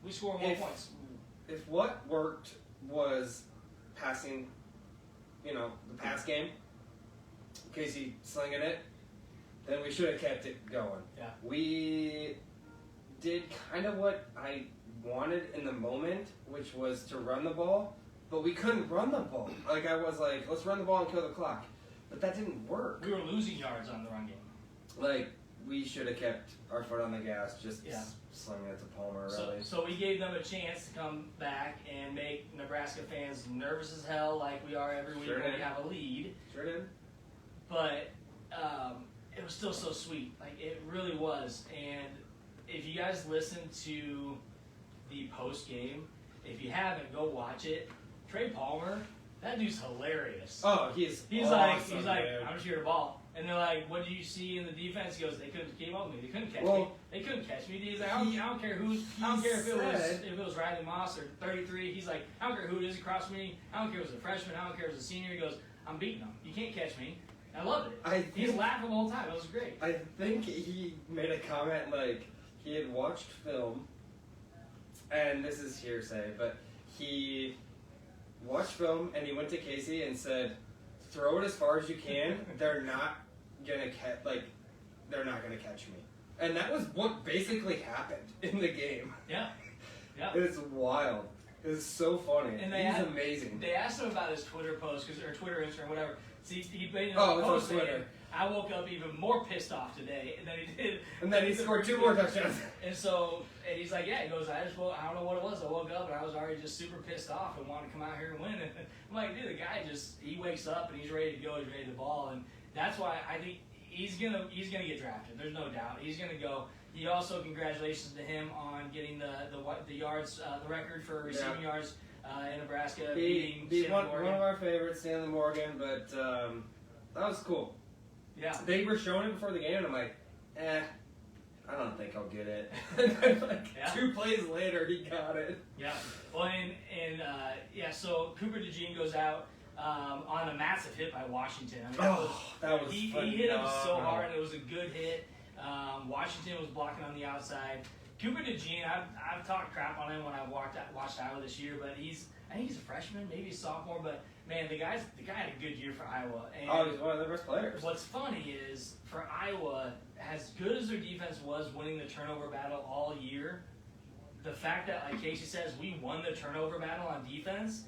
We score more points. If what worked was passing, the pass game, Casey slinging it, then we should have kept it going. Yeah. We did kind of what I wanted in the moment, which was to run the ball, but we couldn't run the ball. Like, I was like, let's run the ball and kill the clock. But that didn't work. We were losing yards on the run game. Like, we should have kept our foot on the gas, just slinging it to Palmer, really. So we gave them a chance to come back and make Nebraska fans nervous as hell, like we are every week when we have a lead. Sure did. But it was still so sweet. Like, it really was. And if you guys listen to the post game, if you haven't, go watch it. Trey Palmer, that dude's hilarious. Oh, he's awesome, like, I'm just here to ball. And they're like, what did you see in the defense? He goes, they couldn't keep up with me. They couldn't catch me. They couldn't catch me. He's like, I don't care who. I don't care if it was Riley Moss or 33. He's like, I don't care who it is across me. I don't care if it was a freshman. I don't care if it was a senior. He goes, I'm beating them. You can't catch me. I loved it. He's laughing the whole time. It was great. I think he made a comment like he had watched film, and this is hearsay, but he watched film and he went to Casey and said, "Throw it as far as you can. They're not gonna catch me." And that was what basically happened in the game. Yeah. It's wild. It's so funny. And he's amazing. They asked him about his Twitter post, or Twitter, Instagram, whatever. See, he made a post on Twitter. I woke up even more pissed off today than he did. And then he scored 2 more touchdowns. And he's like, yeah, he goes, I don't know what it was. I woke up and I was already just super pissed off and wanted to come out here and win. And I'm like, dude, the guy he wakes up and he's ready to go. He's ready to ball, and that's why I think he's gonna get drafted. There's no doubt. He's gonna go. He also, congratulations to him on getting the yards, the record for receiving yards in Nebraska, beating one of our favorites, Stanley Morgan, but that was cool. Yeah. They were showing it before the game, and I'm like, I don't think I'll get it. And then, 2 plays later, he got it. Yeah. Well, so Cooper DeJean goes out on a massive hit by Washington. I mean, that was he hit him so hard, and it was a good hit. Washington was blocking on the outside. Cooper DeJean, I've talked crap on him when I watched Iowa this year, but I think he's a freshman, maybe a sophomore, but man, the guy had a good year for Iowa. And he's one of their best players. What's funny is, for Iowa, as good as their defense was winning the turnover battle all year, the fact that, like Casey says, we won the turnover battle on defense,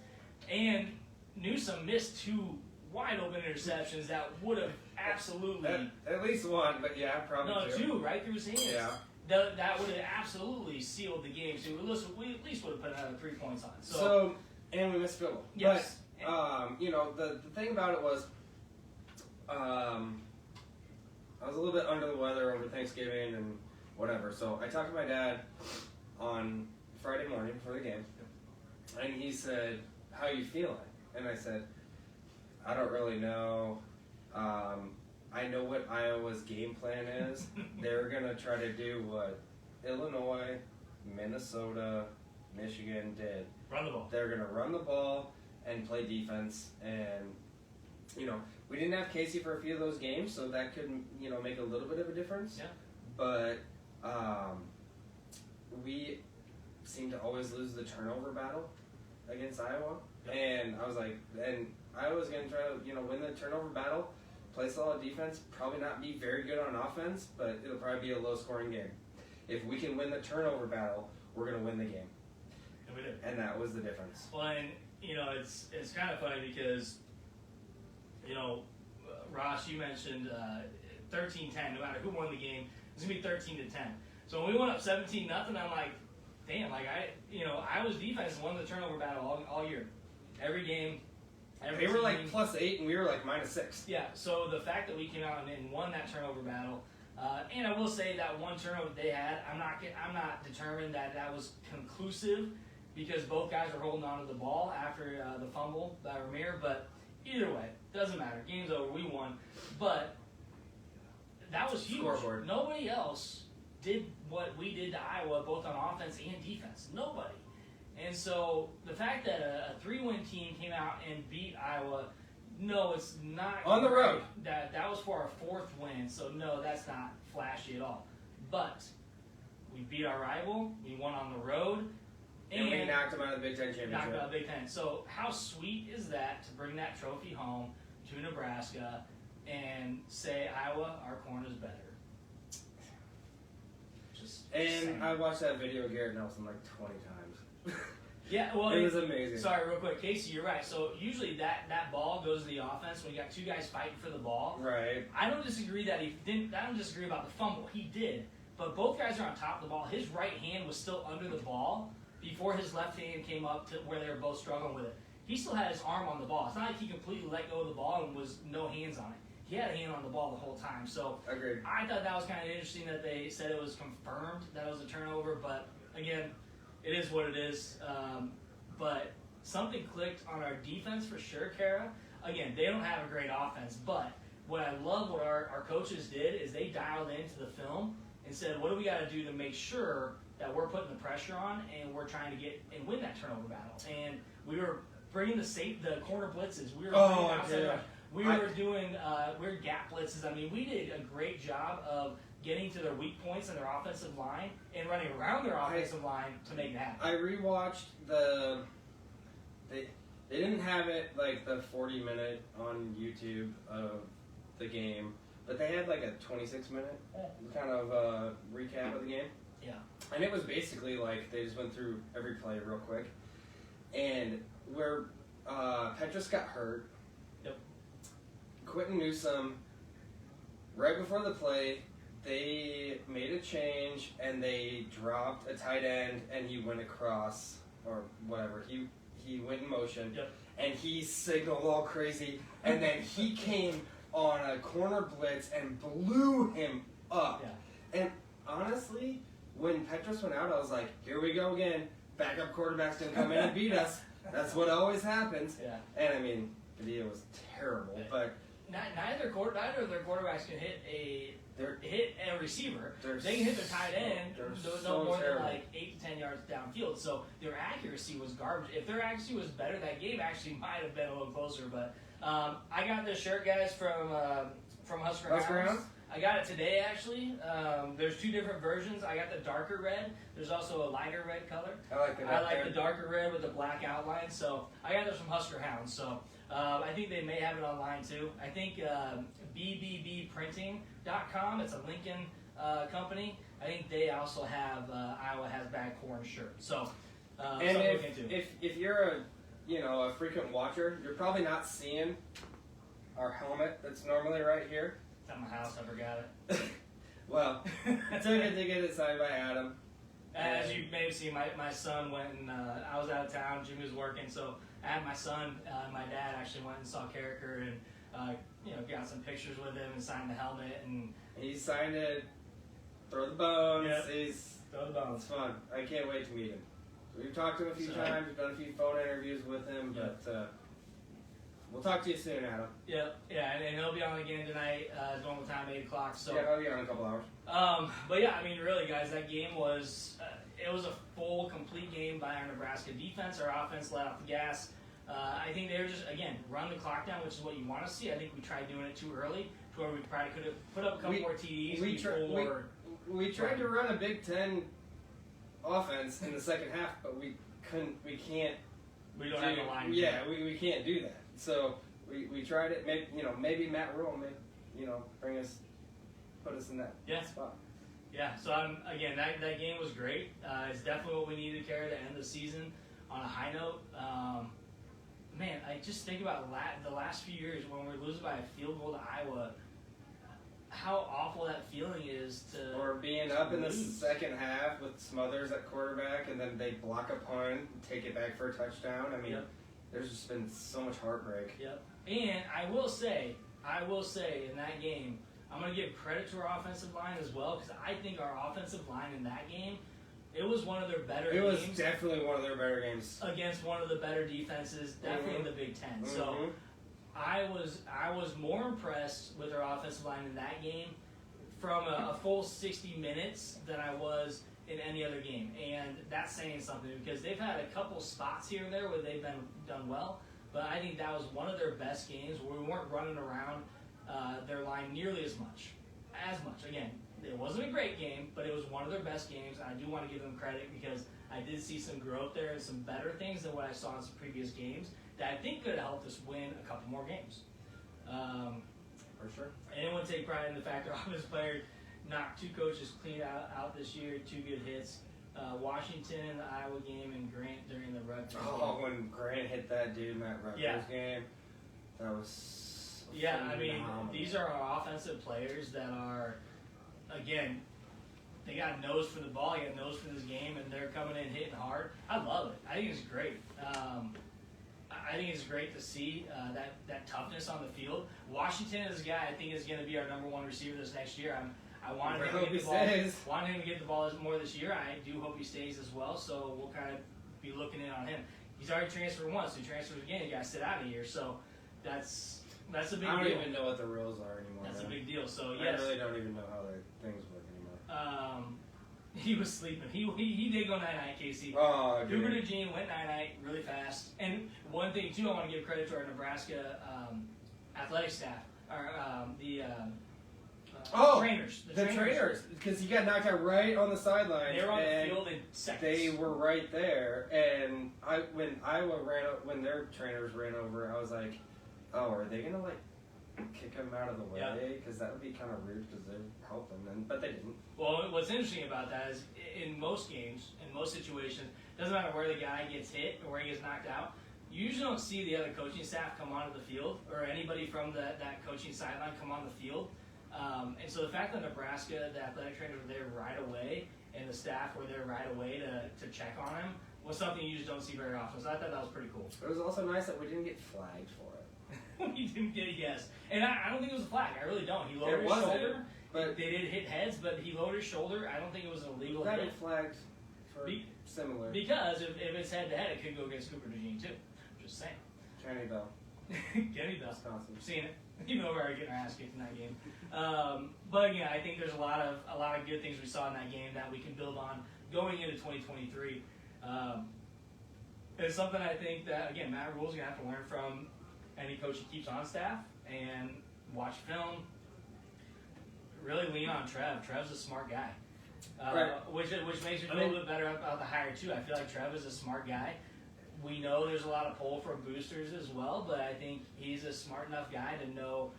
and Newsome missed 2 wide open interceptions that would have absolutely... At least one, but yeah, probably no, 2 right through his hands. Yeah. That would have absolutely sealed the game. So we at least would have put another 3 points on it. And we missed field goal. Yes. But, the thing about it was, I was a little bit under the weather over Thanksgiving and whatever. So I talked to my dad on Friday morning before the game, and he said, "How you feeling?" And I said, "I don't really know. I know what Iowa's game plan is. They're going to try to do what Illinois, Minnesota, Michigan did. Run the ball. They're going to run the ball and play defense. And, we didn't have Casey for a few of those games, so that could, make a little bit of a difference. Yeah. But we seem to always lose the turnover battle against Iowa. Yep. And I was like, and Iowa's going to try to, win the turnover battle. Play solid defense, probably not be very good on offense, but it'll probably be a low-scoring game. If we can win the turnover battle, we're going to win the game." And we did. And that was the difference. Well, and, it's kind of funny because, Ross, you mentioned 13-10. No matter who won the game, it's going to be 13-10. So when we went up 17-0, I'm like, damn, Iowa's defense won the turnover battle all year. Every game. They were like +8 and we were like -6. Yeah, so the fact that we came out and won that turnover battle, and I will say that one turnover they had, I'm not determined that was conclusive because both guys were holding on to the ball after the fumble by Ramir, but either way, doesn't matter. Game's over, we won. But that was huge. Scoreboard. Nobody else did what we did to Iowa, both on offense and defense. Nobody. And so the fact that a 3-win team came out and beat Iowa, no, it's not on the road. That was for our 4th win, so no, that's not flashy at all. But we beat our rival, we won on the road, and we knocked them out of the Big Ten championship. Knocked out the Big Ten. So how sweet is that to bring that trophy home to Nebraska and say, Iowa, our corn is better? And I watched that video of Garrett Nelson like 20 times. Yeah, well, it was amazing. Sorry, real quick, Casey, you're right. So usually that ball goes to the offense when you got 2 guys fighting for the ball. Right. I don't disagree that he didn't. I don't disagree about the fumble. He did, but both guys are on top of the ball. His right hand was still under the ball before his left hand came up to where they were both struggling with it. He still had his arm on the ball. It's not like he completely let go of the ball and was no hands on it. He had a hand on the ball the whole time. So agreed. I thought that was kind of interesting that they said it was confirmed that it was a turnover. But again, it is what it is. But something clicked on our defense for sure, Kara. Again, they don't have a great offense, but what I love what our coaches did is they dialed into the film and said, what do we got to do to make sure that we're putting the pressure on and we're trying to get and win that turnover battle. And we were bringing the corner blitzes. We were we were doing weird gap blitzes. I mean, we did a great job of getting to their weak points in their offensive line and running around their offensive line to make it happen. I rewatched they didn't have it like the 40-minute on YouTube of the game, but they had like a 26-minute kind of recap of the game. Yeah. And it was basically like they just went through every play real quick. And where Petrus got hurt, yep. Quentin Newsome, right before the play, they made a change and they dropped a tight end and he went across or whatever. He went in motion, yep. And he signaled all crazy, and then he came on a corner blitz and blew him up. Yeah. And honestly, when Petrus went out, I was like, here we go again. Backup quarterback's going to come in and beat us. That's what always happens. Yeah. And, I mean, Padilla was terrible. But neither of their quarterbacks can hit a receiver. They can hit their tight end no more than like 8 to 10 yards downfield. So their accuracy was garbage. If their accuracy was better, that game actually might have been a little closer. But I got this shirt, guys, from Husker Hounds. I got it today, actually. There's 2 different versions. I got the darker red. There's also a lighter red color. I like the darker red with the black outline. So I got this from Husker Hounds. So I think they may have it online, too. I think bbbprinting.com. It's a Lincoln company. I think they also have Iowa has bad corn shirt. So and if you're a frequent watcher, you're probably not seeing our helmet that's normally right here. It's at my house. I forgot it. Well, I took it to get it signed by Adam. As you may have seen, my son went and I was out of town. Jimmy was working, so I had my son. My dad actually went and saw Carricker and got some pictures with him and signed the helmet. And he signed it. Throw the bones. Yep. Throw the bones. It's fun. I can't wait to meet him. We've talked to him a few times. We've done a few phone interviews with him, but we'll talk to you soon, Adam. Yeah, and he'll be on again tonight, normal time, 8 o'clock. So yeah, I'll be on in a couple hours. But yeah, I mean, really, guys, that game was it was a full, complete game by our Nebraska defense. Our offense let off the gas. I think they were just, again, run the clock down, which is what you want to see. I think we tried doing it too early, to where we probably could have put up a couple more TDs before. We tried to run a Big Ten offense in the second half, but we couldn't. We can't. We don't have a line. Yeah, we can't do that. So we tried it. Maybe Matt Rhule may put us in that spot. Yeah. So again, that game was great. It's definitely what we needed to carry to end the season on a high note. Man, I just think about the last few years when we're losing by a field goal to Iowa. How awful that feeling is to. Or being up in the second half with Smothers at quarterback, and then they block a punt, take it back for a touchdown. I mean, there's just been so much heartbreak. Yep. And I will say in that game, I'm going to give credit to our offensive line as well, because I think our offensive line in that game, it was one of their better games. It was definitely one of their better games. Against one of the better defenses, definitely in the Big Ten. Mm-hmm. So I was more impressed with our offensive line in that game from a full 60 minutes than I was in any other game. And that's saying something, because they've had a couple spots here and there where they've been done well, but I think that was one of their best games where we weren't running around their line nearly as much. Again, it wasn't a great game, but it was one of their best games. I do want to give them credit, because I did see some growth there and some better things than what I saw in some previous games that I think could have helped us win a couple more games. For sure. Anyone take pride in the fact our offensive player knocked 2 coaches clean out this year, 2 good hits. Washington in the Iowa game and Grant during the Rutgers game. When Grant hit that dude in that Rutgers game, that was phenomenal. I mean, these are our offensive players that are, again, they got nose for the ball, they got nose for this game, and they're coming in hitting hard. I love it. I think it's great. I think it's great to see that toughness on the field. Washington is a guy I think is going to be our number 1 receiver this next year. I wanted him to get the ball. Wanted him to get the ball more this year. I do hope he stays as well. So we'll kind of be looking in on him. He's already transferred once. So he transfers again. He got to sit out a year. So that's That's a big deal. I deal. don't even know what the rules are anymore. That's a big deal. So I really don't even know how the things work anymore. He was sleeping. He did go night-night, Casey. Oh, Cooper DeJean went night-night really fast. And one thing, too, I want to give credit to our Nebraska athletic staff. Trainers. The trainers. Because he got knocked out right on the sideline. They were on the field in seconds. They were right there. And when their trainers ran over, I was like, oh, are they going to, kick him out of the way? Because that would be kind of rude because they're helping, but they didn't. Well, what's interesting about that is in most games, in most situations, doesn't matter where the guy gets hit or where he gets knocked out, you usually don't see the other coaching staff come onto the field or anybody from that coaching sideline come on the field. And so the fact that Nebraska, the athletic trainers were there right away and the staff were there right away to check on him was something you just don't see very often. So I thought that was pretty cool. It was also nice that we didn't get flagged for it. We didn't get and I don't think it was a flag. I really don't. He lowered his shoulder. But they did hit heads, but he lowered his shoulder. I don't think it was an illegal hit. Got flagged for similar. Because if it's head to head, it could go against Cooper DeJean too. Just saying. Kenny Bell. Kenny Bell. Wisconsin. Seen it. Even though we were getting our ass kicked in that game. But again, I think there's a lot of good things we saw in that game that we can build on going into 2023. It's something I think that again Matt Rhule's gonna have to learn from any coach he keeps on staff and watch film. Really lean on Trev. Trev's a smart guy, which makes me feel a little bit better about the hire too. I feel like Trev is a smart guy. We know there's a lot of pull from boosters as well, but I think he's a smart enough guy to know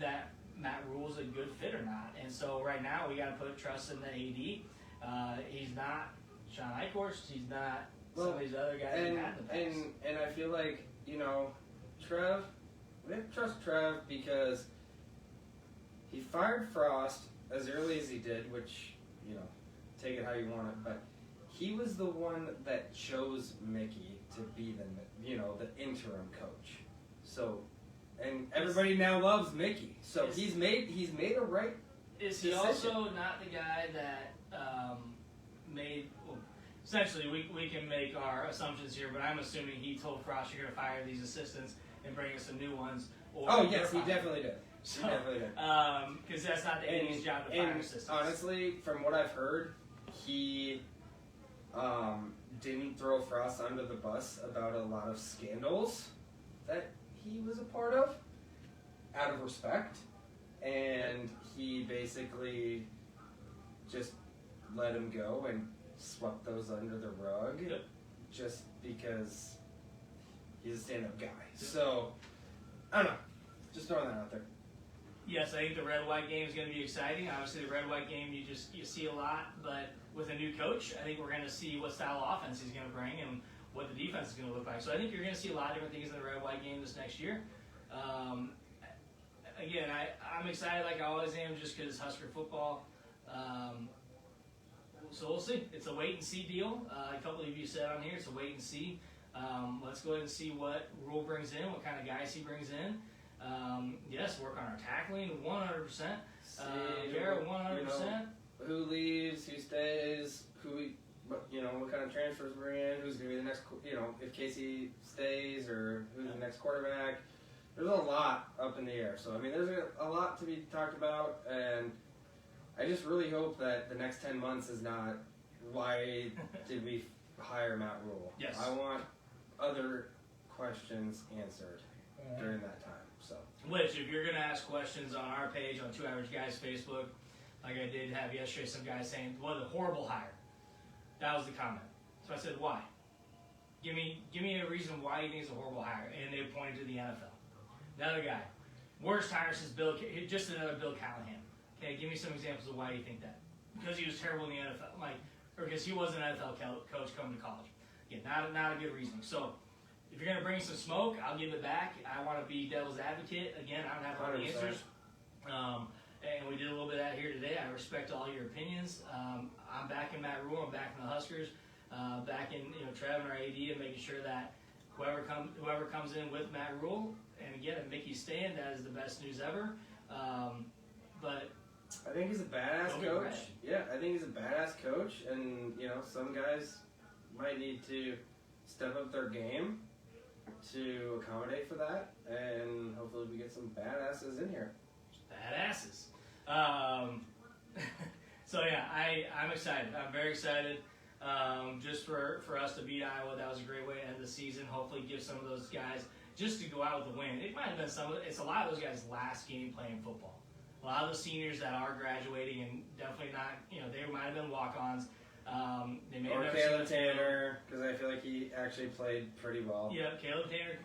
that Matt Rhule's a good fit or not. And so right now we got to put trust in the AD. He's not Sean Eichhorst. He's not some of these other guys who had the past. And I feel like Trev. We have to trust Trev because he fired Frost as early as he did, which, take it how you want it, but he was the one that chose Mickey to be the interim coach. So, and everybody now loves Mickey. So he's made a right Is he decision. also not the guy that made... Well, essentially, we can make our assumptions here, but I'm assuming he told Frost, you're going to fire these assistants and bring us some new ones. Or yes, he definitely did. So, he definitely did. Because that's not the AD's job to fire assistants. Honestly, from what I've heard, he didn't throw Frost under the bus about a lot of scandals that he was a part of, out of respect, and he basically just let him go and swept those under the rug, just because he's a stand-up guy. So, I don't know. Just throwing that out there. Yes, I think the red-white game is going to be exciting. Obviously, the red-white game you see a lot, but with a new coach, I think we're going to see what style of offense he's going to bring and what the defense is going to look like. So I think you're going to see a lot of different things in the red-white game this next year. Again, I'm excited like I always am just because Husker football. So we'll see. It's a wait-and-see deal. A couple of you said on here it's a wait-and-see. Let's go ahead and see what Rhule brings in, what kind of guys he brings in. Yes, work on our tackling 100%. Garrett 100%. Who leaves, who stays, what kind of transfers we're in, who's going to be the next, if Casey stays or who's the next quarterback. There's a lot up in the air. So, I mean, there's a lot to be talked about, and I just really hope that the next 10 months is not why did we hire Matt Rhule. Yes. I want other questions answered during that time. So, which, if you're going to ask questions on our page on Two Average Guys Facebook, like I did have yesterday, some guys saying, what a horrible hire. That was the comment. So I said, why? Give me a reason why you think it's a horrible hire. And they pointed to the NFL. Another guy. Worst hire since just another Bill Callahan. Okay, give me some examples of why you think that. Because he was terrible in the NFL. Or because he was an NFL coach coming to college. Again, not a good reason. So, if you're going to bring some smoke, I'll give it back. I want to be devil's advocate. Again, I don't have all the answers. And we did a little bit of that here today. I respect all your opinions. I'm backing Matt Rhule. I'm backing the Huskers. Backing Trev and our AD and making sure that whoever comes in with Matt Rhule, and again, if Mickey's staying, that is the best news ever. But I think he's a badass coach. Yeah, I think he's a badass coach, and some guys might need to step up their game. to accommodate for that, and hopefully we get some badasses in here. Badasses. So yeah, I'm excited. I'm very excited. Just for us to beat Iowa, that was a great way to end the season. Hopefully give some of those guys just to go out with a win. It might have been it's a lot of those guys' last game playing football. A lot of the seniors that are graduating and definitely not, they might have been walk-ons. They may have Caleb Tanner, because I feel like he actually played pretty well. Yeah, Caleb Tanner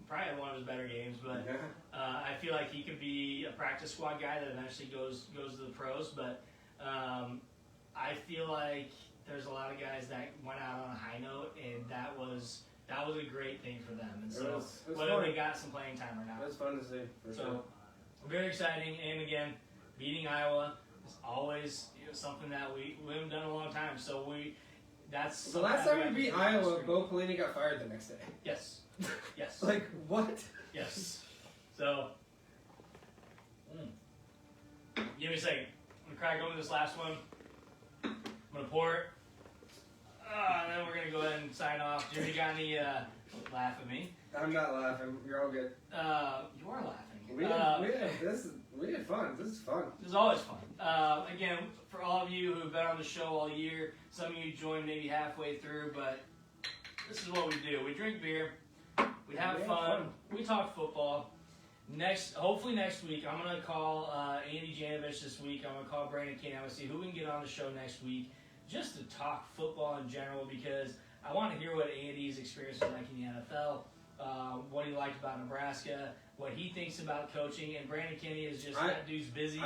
probably had one of his better games, but I feel like he could be a practice squad guy that eventually goes to the pros. But I feel like there's a lot of guys that went out on a high note, and that was a great thing for them. And so it was whether fun. they got some playing time or not, It was fun to see. For sure. Very exciting. And again, beating Iowa is always something that we haven't done in a long time. So that's the last time we beat Iowa, Bo Pelini got fired the next day. Yes. Yes. Like what? Yes. So give me a second. I'm gonna crack open this last one. I'm gonna pour it. And then we're gonna go ahead and sign off. Jimmy, got any laugh at me? I'm not laughing. You're all good. You are laughing. We had fun. This is fun. This is always fun. Again, for all of you who've been on the show all year, some of you joined maybe halfway through, but this is what we do. We drink beer, we have fun, we talk football. Hopefully next week, I'm going to call Andy Janovich this week. I'm going to call Brandon Kane. I'm going to see who we can get on the show next week just to talk football in general, because I want to hear what Andy's experience was like in the NFL, what he liked about Nebraska, what he thinks about coaching. And Brandon Kinney is just, that dude's busy.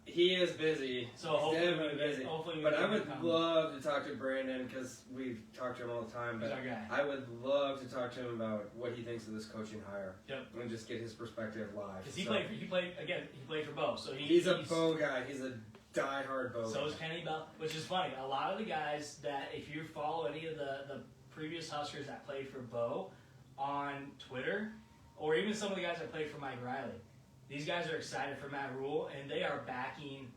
He is busy. So hopefully But I would love to talk to Brandon, because we've talked to him all the time. But He's our guy. I would love to talk to him about what he thinks of this coaching hire. Yep. And just get his perspective live. Because he played for Bo. So he's a Bo guy. He's a diehard Bo guy. So is Kenny Bell, which is funny. A lot of the guys that, if you follow any of the previous Huskers that played for Bo on Twitter, or even some of the guys that played for Mike Riley, these guys are excited for Matt Rhule, and they are backing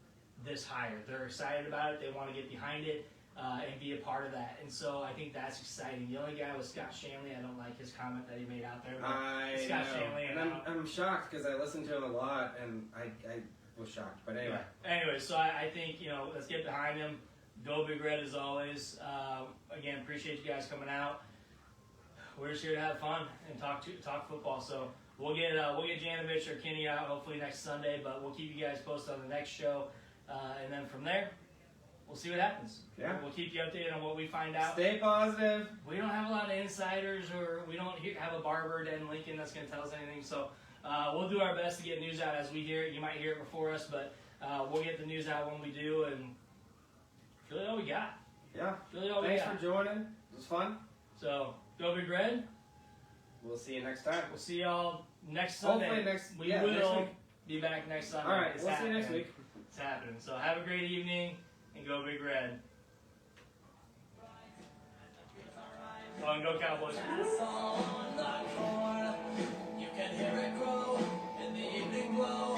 this hire. They're excited about it. They want to get behind it and be a part of that. And so I think that's exciting. The only guy was Scott Shanley. I don't like his comment that he made out there. Scott Shanley. And I'm shocked, because I listened to him a lot, and I was shocked. But anyway. Yeah. Anyway, so I think, let's get behind him. Go Big Red as always. Again, appreciate you guys coming out. We're just here to have fun and talk football. So we'll get Janovich or Kenny out hopefully next Sunday, but we'll keep you guys posted on the next show, and then from there, we'll see what happens. Yeah. We'll keep you updated on what we find out. Stay positive. We don't have a lot of insiders, or we don't have a barber in Lincoln that's going to tell us anything. So we'll do our best to get news out as we hear it. You might hear it before us, but we'll get the news out when we do, and really all we got. Yeah. Really all we got. Thanks for joining. It was fun. So go Big Red. We'll see you next time. We'll see y'all next Sunday. Hopefully next week. Be back next Sunday. All right, we'll see you next week. It's happening. So have a great evening, and go Big Red. Oh, and go Cowboys. You can hear it grow in the evening glow.